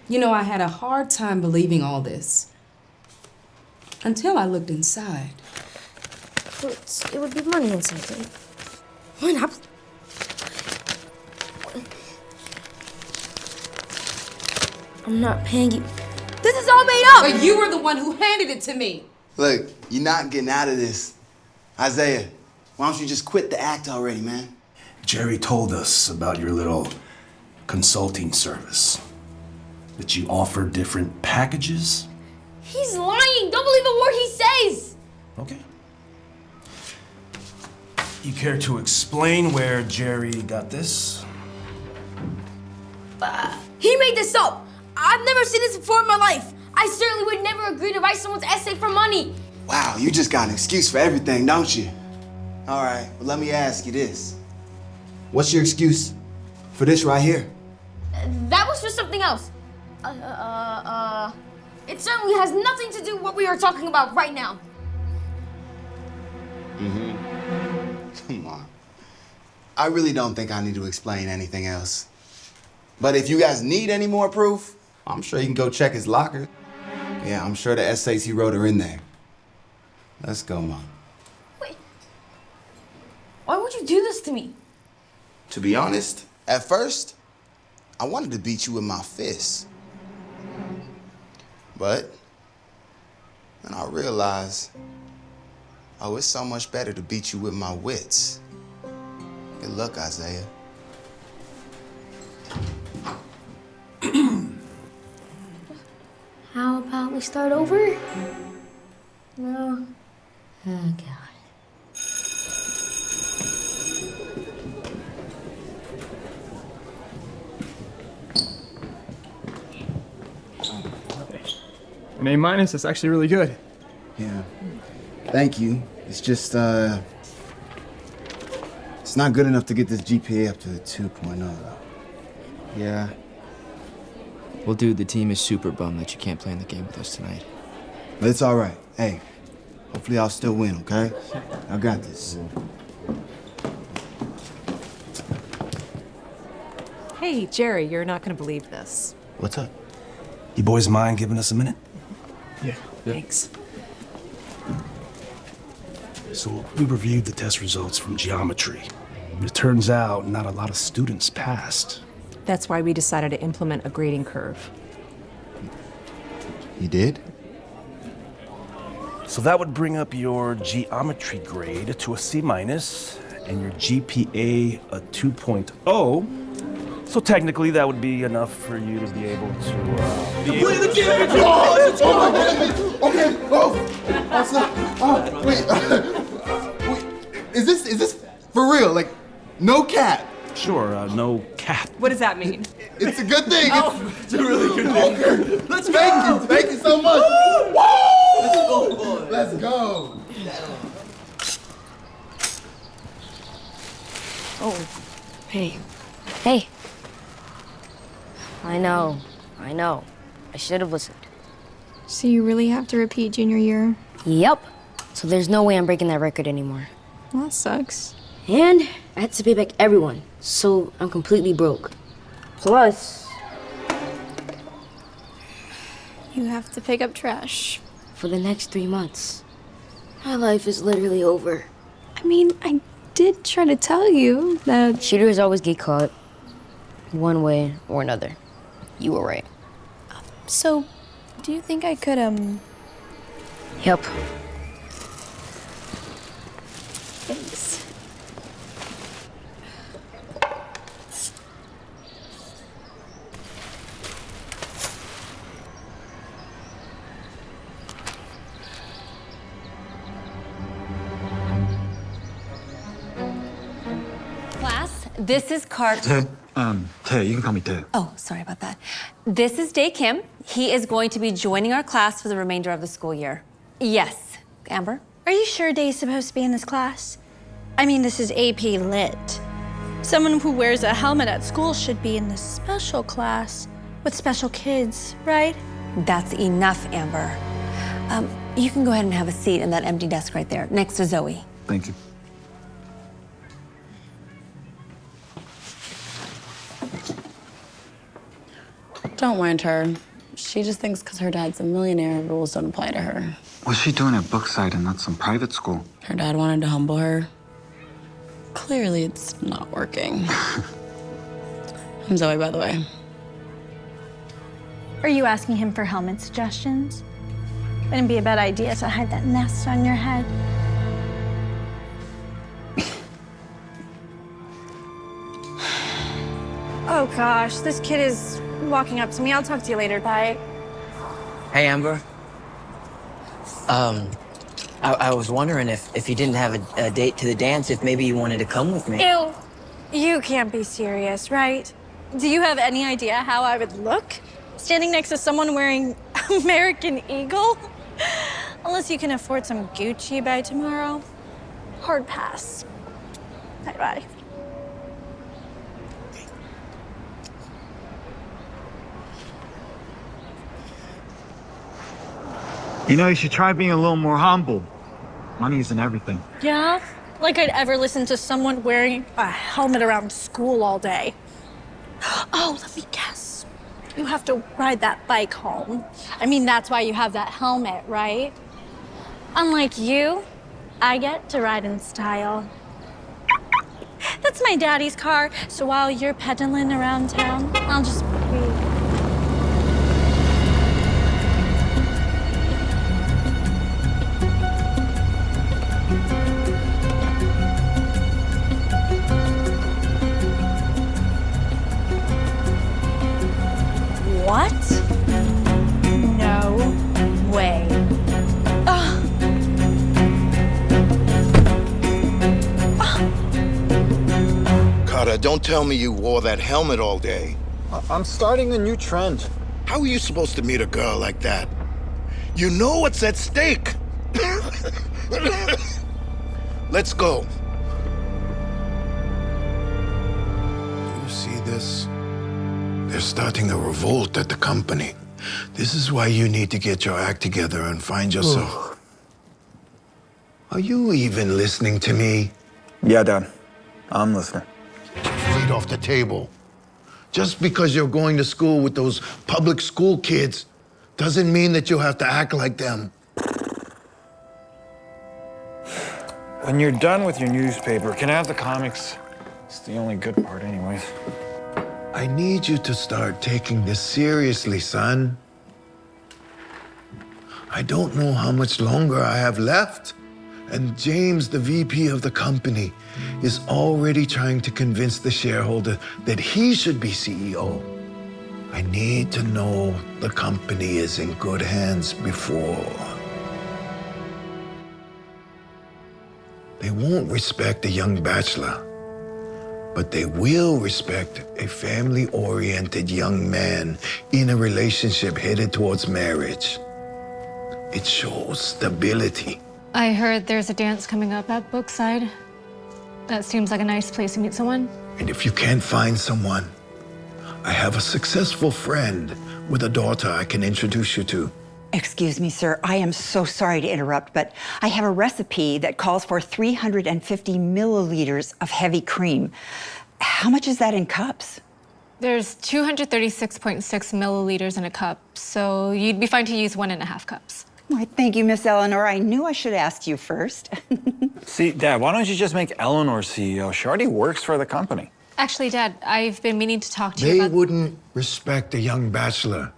You know, I had a hard time believing all this until I looked inside. But it would be money and something. Why not? I'm not paying you. This is all made up! But you were the one who handed it to me. Look, you're not getting out of this. Isaiah, why don't you just quit the act already, man? Jerry told us about your little consulting service. That you offer different packages. He's lying! Don't believe a word he says! Okay. You care to explain where Jerry got this? He made this up! I've never seen this before in my life! I certainly would never agree to write someone's essay for money! Wow, you just got an excuse for everything, don't you? All right, well, let me ask you this. What's your excuse for this right here? That was for something else. It certainly has nothing to do with what we are talking about right now. Come on. I really don't think I need to explain anything else. But if you guys need any more proof, I'm sure you can go check his locker. Yeah, I'm sure the essays he wrote are in there. Let's go, Mom. Wait. Why would you do this to me? To be honest, at first, I wanted to beat you with my fists. But then I realized, oh, it's so much better to beat you with my wits. Good luck, Isaiah. How about we start over? No. Oh, God. An A-, that's actually really good. Yeah. Thank you. It's just, it's not good enough to get this GPA up to a 2.0. Yeah. Well, dude, the team is super bummed that you can't play in the game with us tonight. But it's all right. Hey, hopefully I'll still win, okay? I got this. Hey, Jerry, you're not going to believe this. What's up? You boys mind giving us a minute? Yeah. Thanks. So we reviewed the test results from geometry. It turns out not a lot of students passed. That's why we decided to implement a grading curve. You did? So that would bring up your geometry grade to a C- and your GPA a 2.0. So technically, that would be enough for you to be able to Play the game! Oh my goodness! Okay, wait. Is this for real? Like, no cap? Sure, no cap. What does that mean? It's a good thing. Oh. It's a really good thing. Okay, let's go! Thank you so much. Woo! Let's go, boys. Let's go. Oh. Hey. Hey. I know. I should have listened. So you really have to repeat junior year? Yep. So there's no way I'm breaking that record anymore. Well, that sucks. And I had to pay back everyone, so I'm completely broke. Plus, You have to pick up trash. for the next 3 months, my life is literally over. I mean, I did try to tell you that... Shooters always get caught, one way or another. You were right. So, do you think I could, Yep. Thanks. This is Cart. Tae, you can call me Tae. Oh, sorry about that. This is Dae Kim. He is going to be joining our class for the remainder of the school year. Yes. Amber? Are you sure Dae's supposed to be in this class? I mean, this is AP Lit. Someone who wears a helmet at school should be in this special class with special kids, right? That's enough, Amber. You can go ahead and have a seat in that empty desk right there, next to Zoe. Thank you. Don't mind her. She just thinks because her dad's a millionaire, rules don't apply to her. What's she doing at Brookside and not some private school? Her dad wanted to humble her. Clearly, it's not working. I'm Zoe, by the way. Are you asking him for helmet suggestions? Wouldn't be a bad idea to hide that nest on your head. Oh gosh, this kid is walking up to me. I'll talk to you later, bye. Hey, Amber. I was wondering if you didn't have a date to the dance, if maybe you wanted to come with me. Ew, you can't be serious, right? Do you have any idea how I would look standing next to someone wearing American Eagle? Unless you can afford some Gucci by tomorrow. Hard pass. Bye-bye. You know, you should try being a little more humble. Money isn't everything. Yeah? Like I'd ever listen to someone wearing a helmet around school all day. Oh, let me guess. You have to ride that bike home. I mean, that's why you have that helmet, right? Unlike you, I get to ride in style. That's my daddy's car, so while you're pedaling around town, I'll just breathe. What? No way. Ugh. Carter, don't tell me you wore that helmet all day. I'm starting a new trend. How are you supposed to meet a girl like that? You know what's at stake. Let's go. You see this? They're starting a revolt at the company. This is why you need to get your act together and find yourself. Are you even listening to me? Yeah, Dad. I'm listening. Feet off the table. Just because you're going to school with those public school kids doesn't mean that you have to act like them. When you're done with your newspaper, can I have the comics? It's the only good part anyways. I need you to start taking this seriously, son. I don't know how much longer I have left. And James, the VP of the company, is already trying to convince the shareholder that he should be CEO. I need to know the company is in good hands before. They won't respect a young bachelor, but they will respect a family-oriented young man in a relationship headed towards marriage. It shows stability. I heard there's a dance coming up at Brookside. That seems like a nice place to meet someone. And if you can't find someone, I have a successful friend with a daughter I can introduce you to. Excuse me, sir. I am so sorry to interrupt, but I have a recipe that calls for 350 milliliters of heavy cream. How much is that in cups? There's 236.6 milliliters in a cup, so you'd be fine to use 1.5 cups. Why, thank you, Miss Eleanor. I knew I should ask you first. See, Dad, why don't you just make Eleanor CEO? She already works for the company. Actually, Dad, I've been meaning to talk to you They about... wouldn't respect a young bachelor.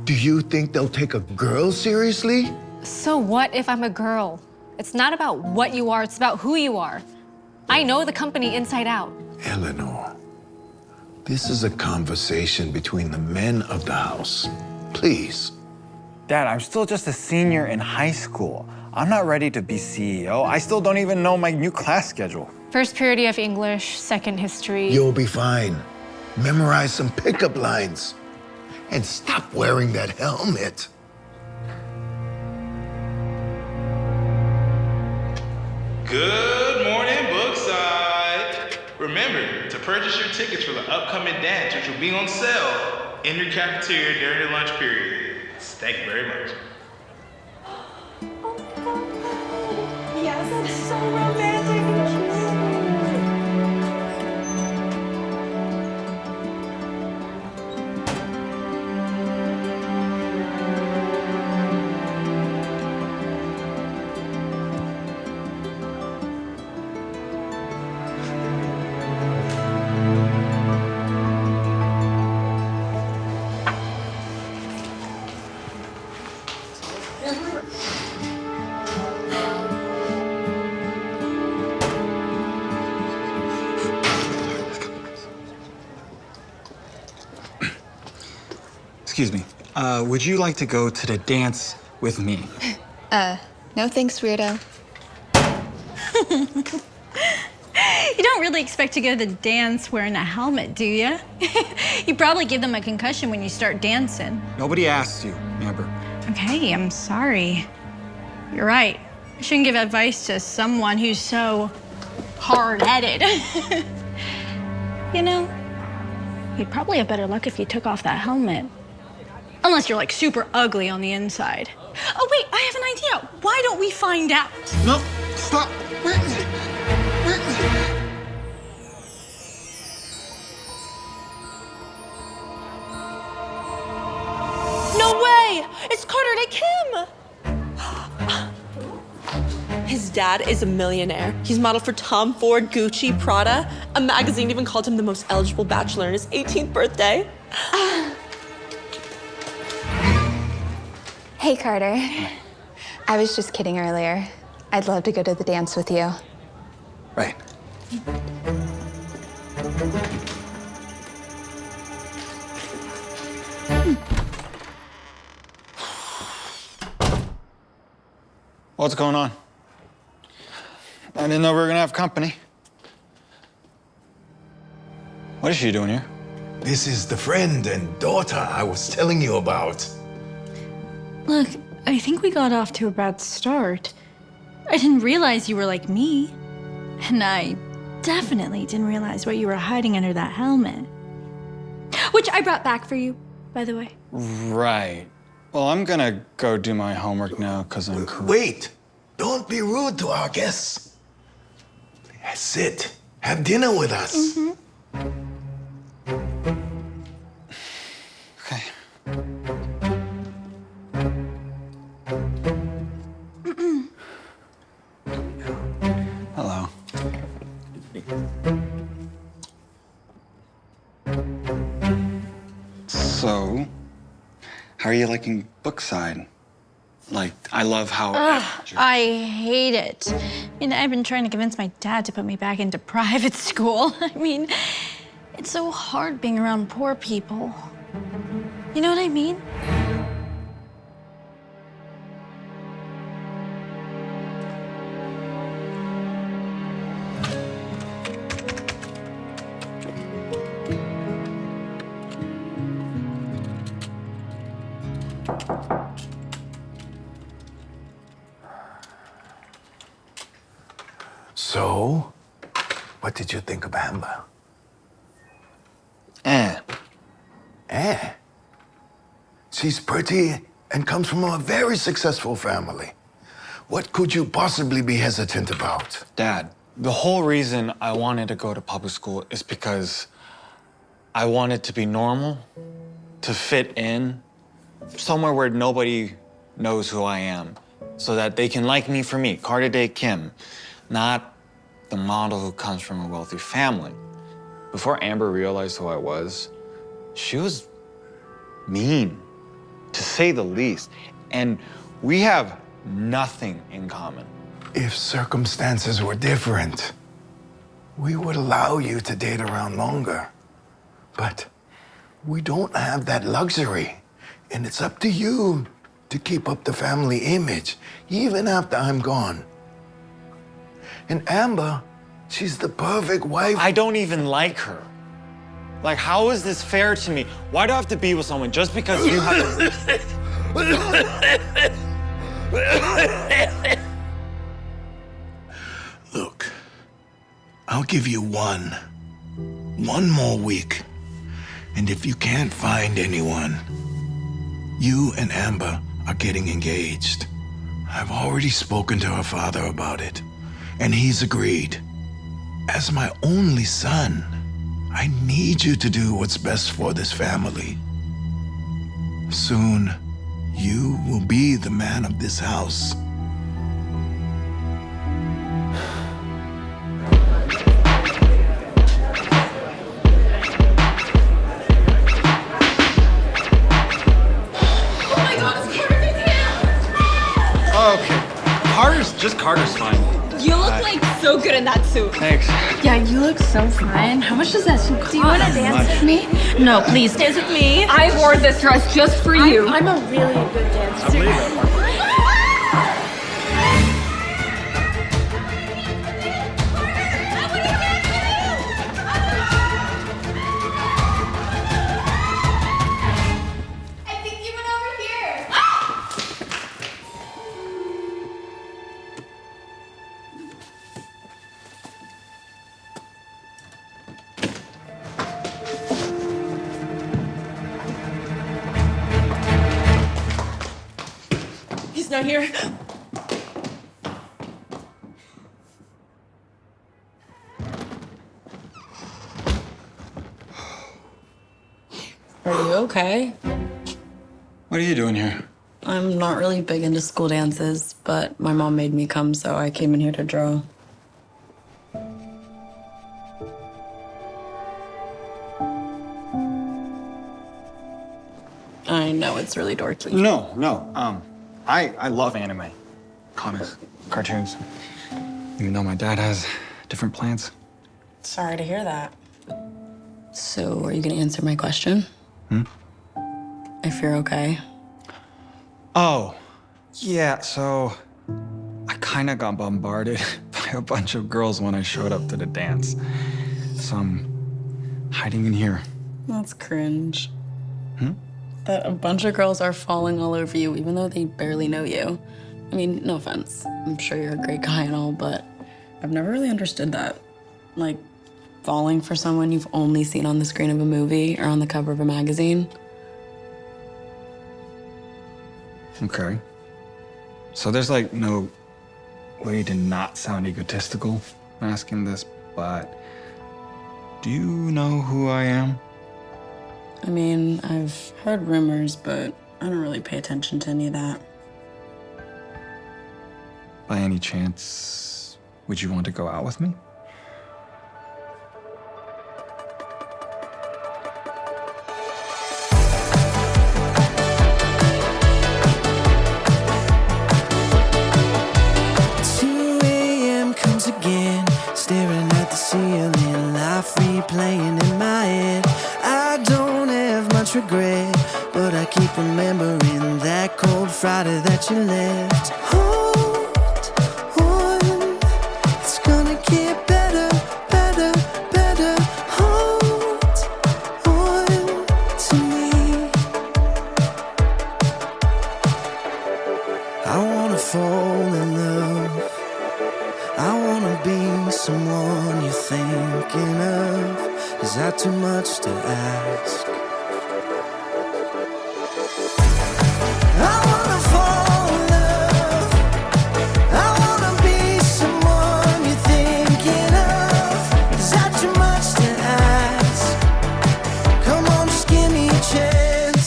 Do you think they'll take a girl seriously? So what if I'm a girl? It's not about what you are, it's about who you are. I know the company inside out. Eleanor, this is a conversation between the men of the house. Please. Dad, I'm still just a senior in high school. I'm not ready to be CEO. I still don't even know my new class schedule. First period you have English, second history. You'll be fine. Memorize some pickup lines. And stop wearing that helmet. Good morning, Brookside. Remember to purchase your tickets for the upcoming dance, which will be on sale in your cafeteria during the lunch period. Thank you very much. Yes, that's so romantic and cute. Excuse me. Would you like to go to the dance with me? No thanks, weirdo. You don't really expect to go to the dance wearing a helmet, do you? You probably give them a concussion when you start dancing. Nobody asked you, Amber. Okay, I'm sorry. You're right. I shouldn't give advice to someone who's so hard-headed. You know, you'd probably have better luck if you took off that helmet. Unless you're like super ugly on the inside. Oh wait, I have an idea. Why don't we find out? No, stop. No way! It's Carter to Kim! His dad is a millionaire. He's modeled for Tom Ford, Gucci, Prada. A magazine even called him the most eligible bachelor on his 18th birthday. Hey, Carter. I was just kidding earlier. I'd love to go to the dance with you. Right. What's going on? I didn't know we were gonna have company. What is she doing here? This is the friend and daughter I was telling you about. Look, I think we got off to a bad start. I didn't realize you were like me. And I definitely didn't realize what you were hiding under that helmet. Which I brought back for you, by the way. Right. Well, I'm gonna go do my homework now because I'm Wait! Don't be rude to our guests. Sit. Have dinner with us. Okay. Hello. So, how are you liking Brookside? Like, I love how... I hate it. I've been trying to convince my dad to put me back into private school. I mean, it's so hard being around poor people. You know what I mean? So, what did you think of Amber? She's pretty and comes from a very successful family. What could you possibly be hesitant about? Dad, the whole reason I wanted to go to public school is because I wanted to be normal, to fit in, somewhere where nobody knows who I am, so that they can like me for me, Carter Day Kim, not the model who comes from a wealthy family. Before Amber realized who I was, she was mean, to say the least. And we have nothing in common. If circumstances were different, we would allow you to date around longer. But we don't have that luxury. And it's up to you to keep up the family image, even after I'm gone. And Amber, She's the perfect wife. I don't even like her. Like, how is this fair to me? Why do I have to be with someone just because you have to... Look, I'll give you one more week. And if you can't find anyone, you and Amber are getting engaged. I've already spoken to her father about it, and he's agreed. As my only son, I need you to do what's best for this family. Soon, you will be the man of this house. Okay. Carter's fine. You look like so good in that suit. Thanks. Yeah, you look so fine. How much does that suit cost? Do you want to dance with me? No, please dance with me. I wore this dress just for you. I'm a really good dancer. I believe it. He's not here. Are you okay? What are you doing here? I'm not really big into school dances, but my mom made me come, so I came in here to draw. I know it's really dorky. No. I love anime, comics, cartoons. Even though my dad has different plans. Sorry to hear that. So, are you gonna answer my question? If you're okay. Oh, yeah, so I kind of got bombarded by a bunch of girls when I showed up to the dance. So I'm hiding in here. That's cringe. That a bunch of girls are falling all over you, even though they barely know you. I mean, no offense. I'm sure you're a great guy and all, but I've never really understood that. Like, falling for someone you've only seen on the screen of a movie or on the cover of a magazine. Okay. So there's like no way to not sound egotistical asking this, but do you know who I am? I mean, I've heard rumors, but I don't really pay attention to any of that. By any chance, would you want to go out with me? Staring at the ceiling, life replaying in my head. I don't have much regret, but I keep remembering that cold Friday that you left. Hold on, it's gonna get better, better, better. Hold on to me. I wanna fall in love. I wanna be someone you're thinking of. Is that too much to ask? I wanna fall in love. I wanna be someone you're thinking of. Is that too much to ask? Come on, just give me a chance.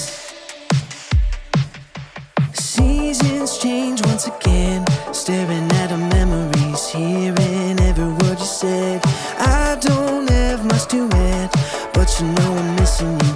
Seasons change once again. Staring at our memories, hearing every word you said. I don't have much to add, but you know I'm missing you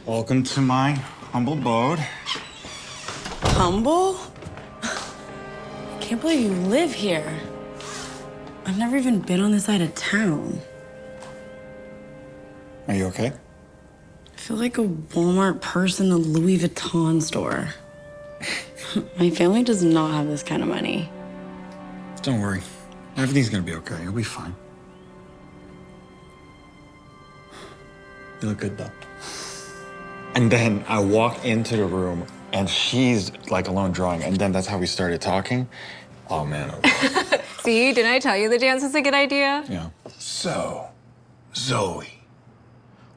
Welcome to my humble abode. Humble? I can't believe you live here. I've never even been on this side of town. Are you okay? I feel like a Walmart purse in a Louis Vuitton store. My family does not have this kind of money. Don't worry. Everything's gonna be okay. You'll be fine. You look good though. And then I walk into the room and she's like alone drawing. And then that's how we started talking. Oh man. See, didn't I tell you the dance was a good idea? Yeah. So, Zoe,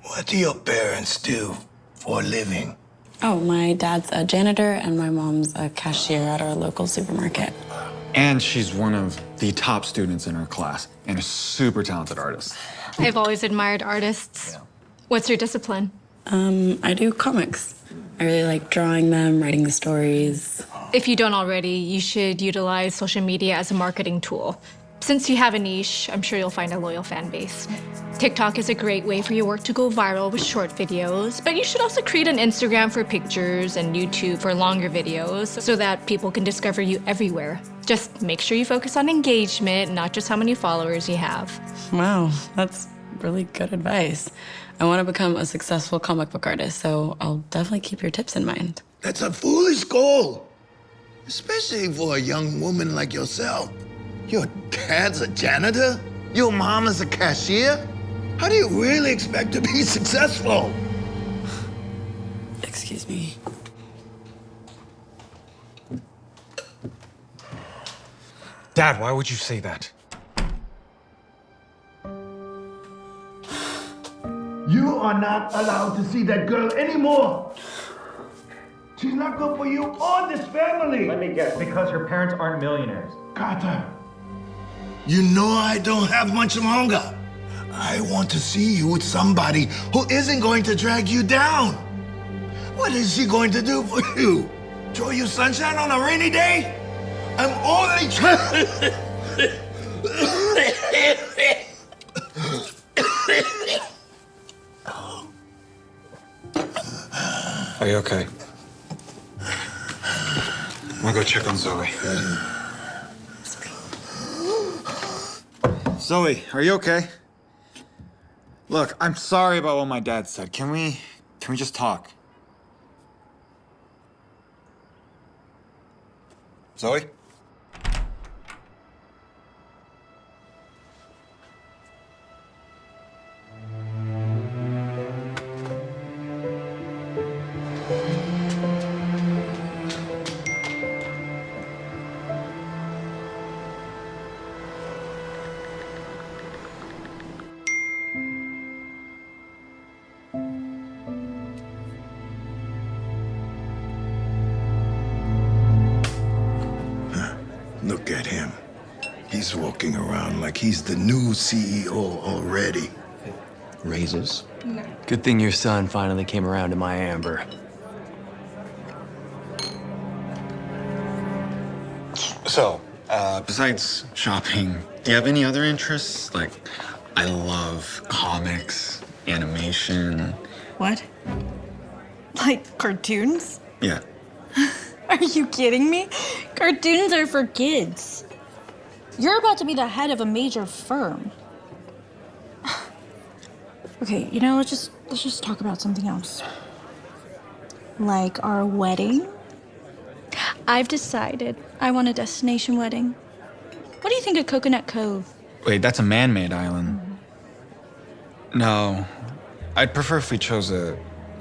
what do your parents do for a living? Oh, my dad's a janitor and my mom's a cashier at our local supermarket. And she's one of the top students in her class and a super talented artist. I've always admired artists. What's your discipline? I do comics. I really like drawing them, writing the stories. If you don't already, you should utilize social media as a marketing tool. Since you have a niche, I'm sure you'll find a loyal fan base. TikTok is a great way for your work to go viral with short videos, but you should also create an Instagram for pictures and YouTube for longer videos so that people can discover you everywhere. Just make sure you focus on engagement, not just how many followers you have. Wow, that's really good advice. I want to become a successful comic book artist, so I'll definitely keep your tips in mind. That's a foolish goal, especially for a young woman like yourself. Your dad's a janitor? Your mom is a cashier? How do you really expect to be successful? Excuse me. Dad, why would you say that? You are not allowed to see that girl anymore. She's not good for you or this family. Let me guess, because her parents aren't millionaires. Carter, you know I don't have much longer. I want to see you with somebody who isn't going to drag you down. What is she going to do for you? Throw you sunshine on a rainy day? I'm only trying. Are you okay? I'm gonna go check on Zoe. Zoe, are you okay? Look, I'm sorry about what my dad said. Can we just talk? Zoe? Look at him. He's walking around like he's the new CEO already. Raises. Good thing your son finally came around to my Amber. So, besides shopping, do you have any other interests? Like, I love comics, animation. What? Like cartoons? Yeah. Are you kidding me? Cartoons are for kids. You're about to be the head of a major firm. Okay, let's just talk about something else. Like our wedding? I've decided I want a destination wedding. What do you think of Coconut Cove? Wait, that's a man-made island. No, I'd prefer if we chose a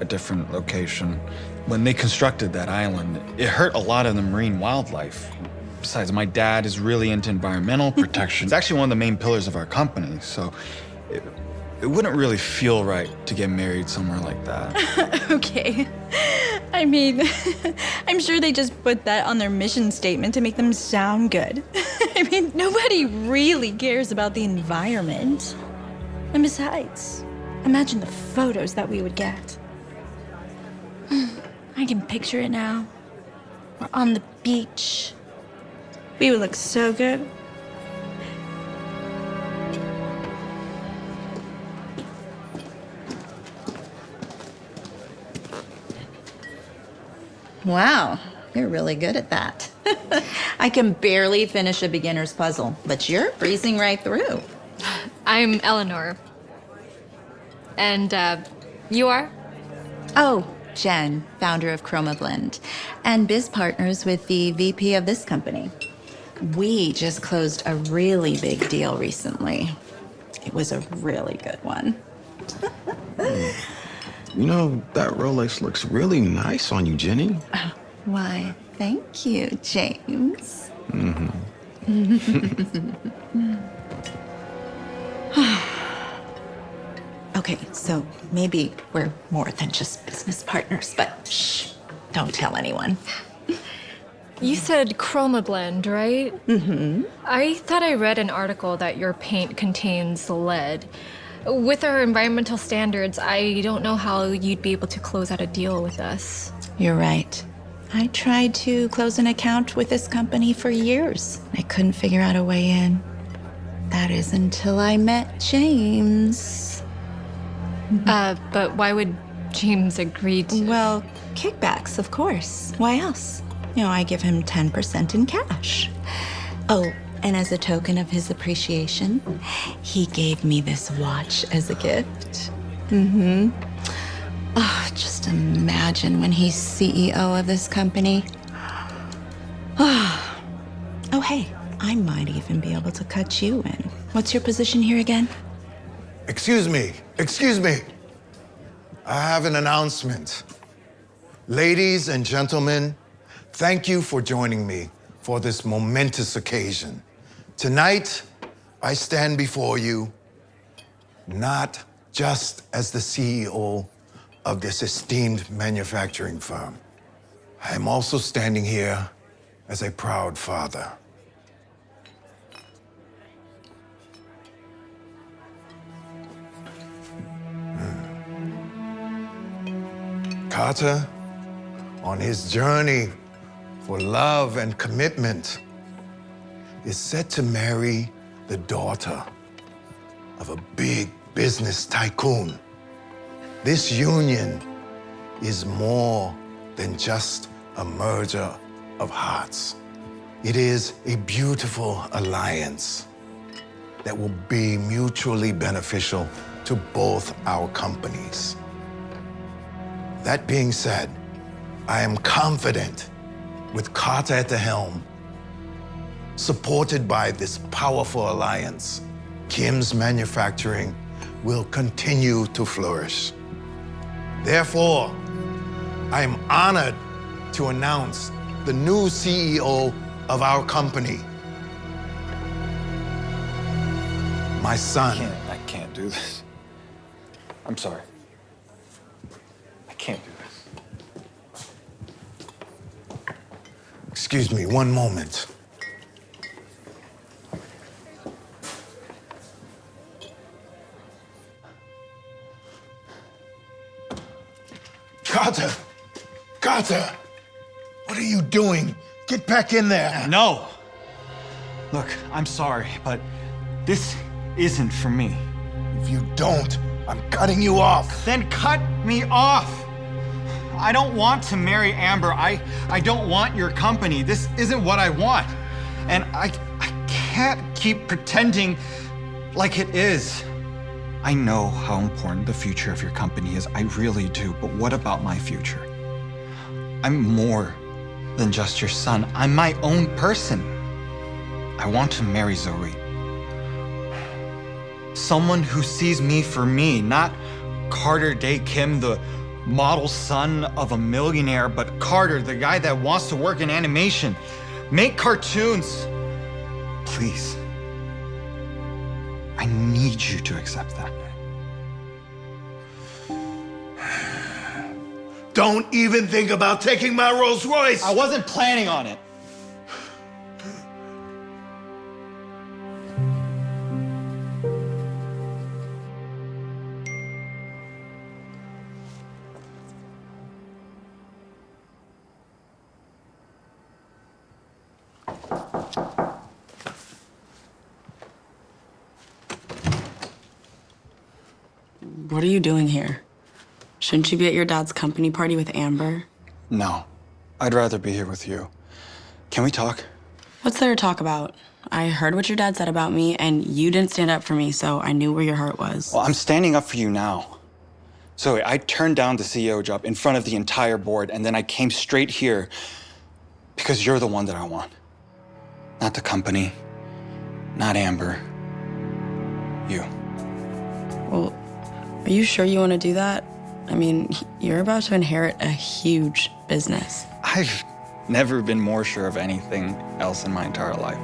different location. When they constructed that island, it hurt a lot of the marine wildlife. Besides, my dad is really into environmental protection. It's actually one of the main pillars of our company, so it wouldn't really feel right to get married somewhere like that. Okay. I mean, I'm sure they just put that on their mission statement to make them sound good. I mean, nobody really cares about the environment. And besides, imagine the photos that we would get. I can picture it now. We're on the beach. We would look so good. Wow, you're really good at that. I can barely finish a beginner's puzzle, but you're breezing right through. I'm Eleanor. And, you are? Oh, Jen, founder of Chroma Blend, and biz partners with the VP of this company. We just closed a really big deal recently. It was a really good one. You know, that Rolex looks really nice on you, Jenny. Why, thank you, James. Okay, so maybe we're more than just business partners, but shh, don't tell anyone. You said Chroma Blend, right? Mm-hmm. I thought I read an article that your paint contains lead. With our environmental standards, I don't know how you'd be able to close out a deal with us. You're right. I tried to close an account with this company for years. I couldn't figure out a way in. That is until I met James. But why would James agree to? Well, kickbacks, of course. Why else? You know, I give him 10% in cash. Oh, and as a token of his appreciation, he gave me this watch as a gift. Mm-hmm. Oh, just imagine when he's CEO of this company. Oh, hey, I might even be able to cut you in. What's your position here again? Excuse me. I have an announcement. Ladies and gentlemen, thank you for joining me for this momentous occasion. Tonight, I stand before you not just as the CEO of this esteemed manufacturing firm. I am also standing here as a proud father. Carter, on his journey for love and commitment, is set to marry the daughter of a big business tycoon. This union is more than just a merger of hearts. It is a beautiful alliance that will be mutually beneficial to both our companies. That being said, I am confident with Carter at the helm, supported by this powerful alliance, Kim's manufacturing will continue to flourish. Therefore, I am honored to announce the new CEO of our company, my son. I can't do this. I'm sorry. I can't do this. Excuse me, one moment. Carter, what are you doing? Get back in there. No. Look, I'm sorry, but this isn't for me. If you don't, I'm cutting you off. Then cut me off. I don't want to marry Amber. I don't want your company. This isn't what I want. And I can't keep pretending like it is. I know how important the future of your company is. I really do. But what about my future? I'm more than just your son. I'm my own person. I want to marry Zoe. Someone who sees me for me, not Carter Day Kim, the model son of a millionaire, but Carter, the guy that wants to work in animation, make cartoons. Please. I need you to accept that. Don't even think about taking my Rolls Royce. I wasn't planning on it. What are you doing here? Shouldn't you be at your dad's company party with Amber? No. I'd rather be here with you. Can we talk? What's there to talk about? I heard what your dad said about me, and you didn't stand up for me, so I knew where your heart was. Well, I'm standing up for you now. Zoe, I turned down the CEO job in front of the entire board, and then I came straight here because you're the one that I want. Not the company, not Amber. You. Well, are you sure you want to do that? I mean, you're about to inherit a huge business. I've never been more sure of anything else in my entire life.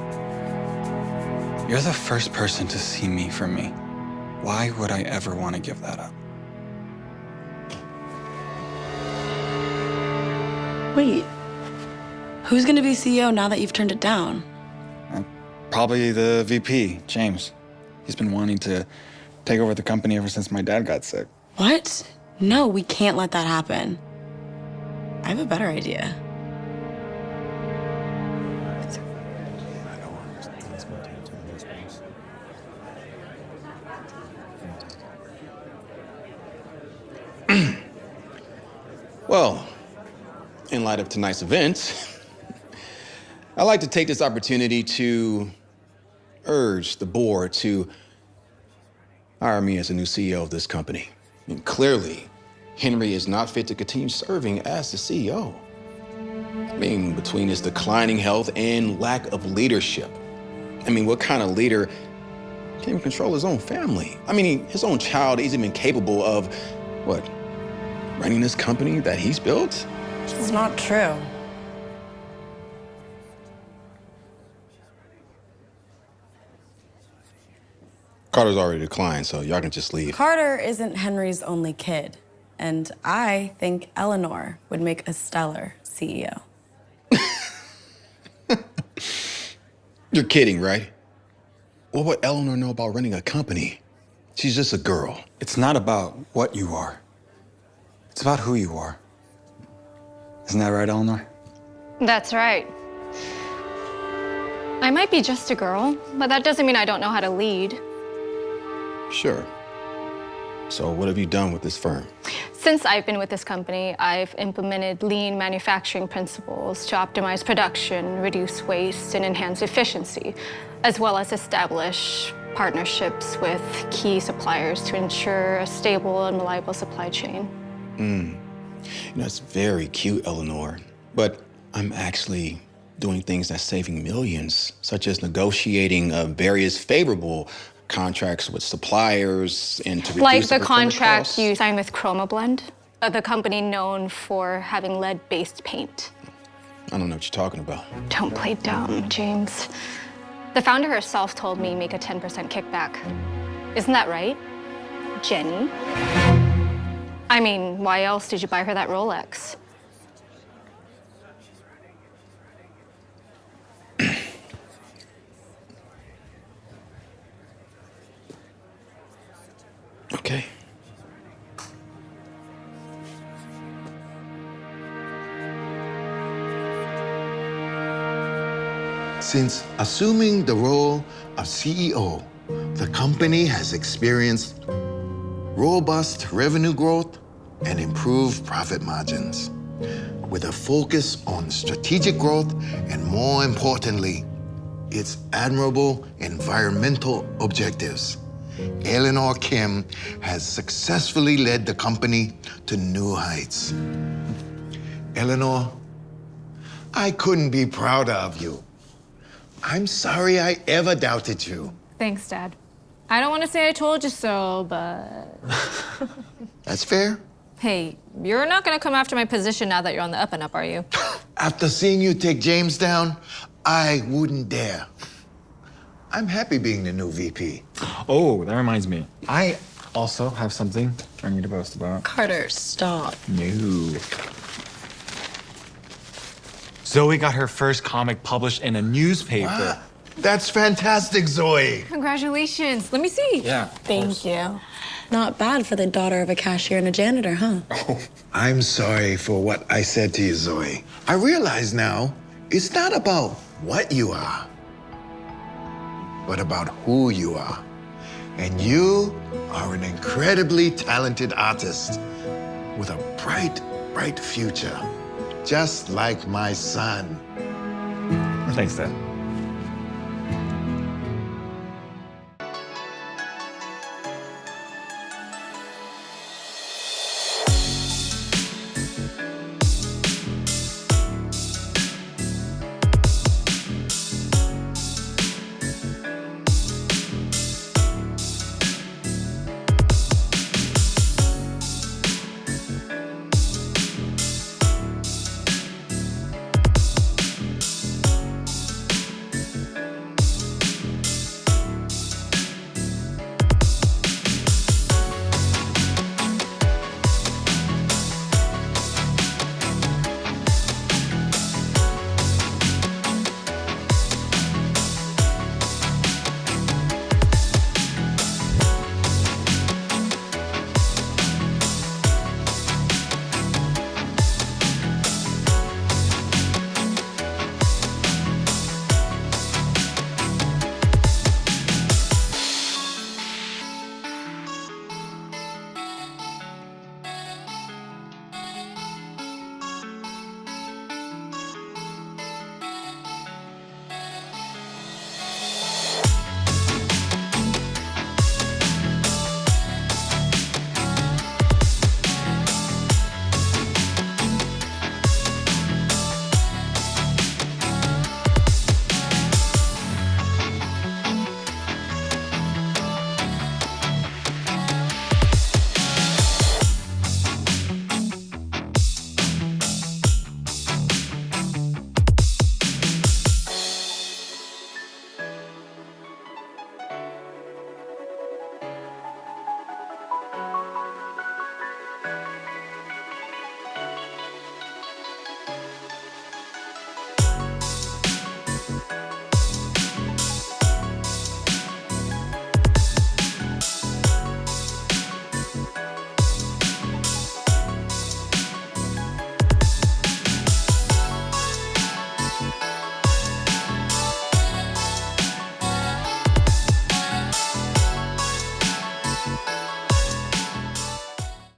You're the first person to see me for me. Why would I ever want to give that up? Wait, who's gonna be CEO now that you've turned it down? Probably the VP, James. He's been wanting to take over the company ever since my dad got sick. What? No, we can't let that happen. I have a better idea. Well, in light of tonight's events, I'd like to take this opportunity to urge the board to hire me as the new CEO of this company. I mean, clearly, Henry is not fit to continue serving as the CEO. I mean, between his declining health and lack of leadership. I mean, what kind of leader can't even control his own family? I mean, his own child isn't even capable of, what, running this company that he's built? It's not true. Carter's already declined, so y'all can just leave. Carter isn't Henry's only kid, and I think Eleanor would make a stellar CEO. You're kidding, right? What would Eleanor know about running a company? She's just a girl. It's not about what you are. It's about who you are. Isn't that right, Eleanor? That's right. I might be just a girl, but that doesn't mean I don't know how to lead. Sure. So what have you done with this firm? Since I've been with this company, I've implemented lean manufacturing principles to optimize production, reduce waste, and enhance efficiency, as well as establish partnerships with key suppliers to ensure a stable and reliable supply chain. You know, it's very cute, Eleanor, but I'm actually doing things that's saving millions, such as negotiating various favorable contracts with suppliers and to reduce Like the procurement contract costs. you signed with ChromaBlend, the company known for having lead-based paint. I don't know what you're talking about. Don't play dumb, James. The founder herself told me make a 10% kickback. Isn't that right, Jenny? I mean, why else did you buy her that Rolex? Okay. Since assuming the role of CEO, the company has experienced robust revenue growth and improved profit margins, with a focus on strategic growth and, more importantly, its admirable environmental objectives. Eleanor Kim has successfully led the company to new heights. Eleanor, I couldn't be prouder of you. I'm sorry I ever doubted you. Thanks, Dad. I don't want to say I told you so, but... That's fair. Hey, you're not going to come after my position now that you're on the up and up, are you? After seeing you take James down, I wouldn't dare. I'm happy being the new VP. Oh, that reminds me. I also have something I need to boast about. Carter, stop. No. Zoe got her first comic published in a newspaper. Wow. That's fantastic, Zoe. Congratulations. Let me see. Yeah. Thank you. Not bad for the daughter of a cashier and a janitor, huh? I'm sorry for what I said to you, Zoe. I realize now it's not about what you are, but about who you are. And you are an incredibly talented artist with a bright, bright future. just like my son. Thanks, Dad.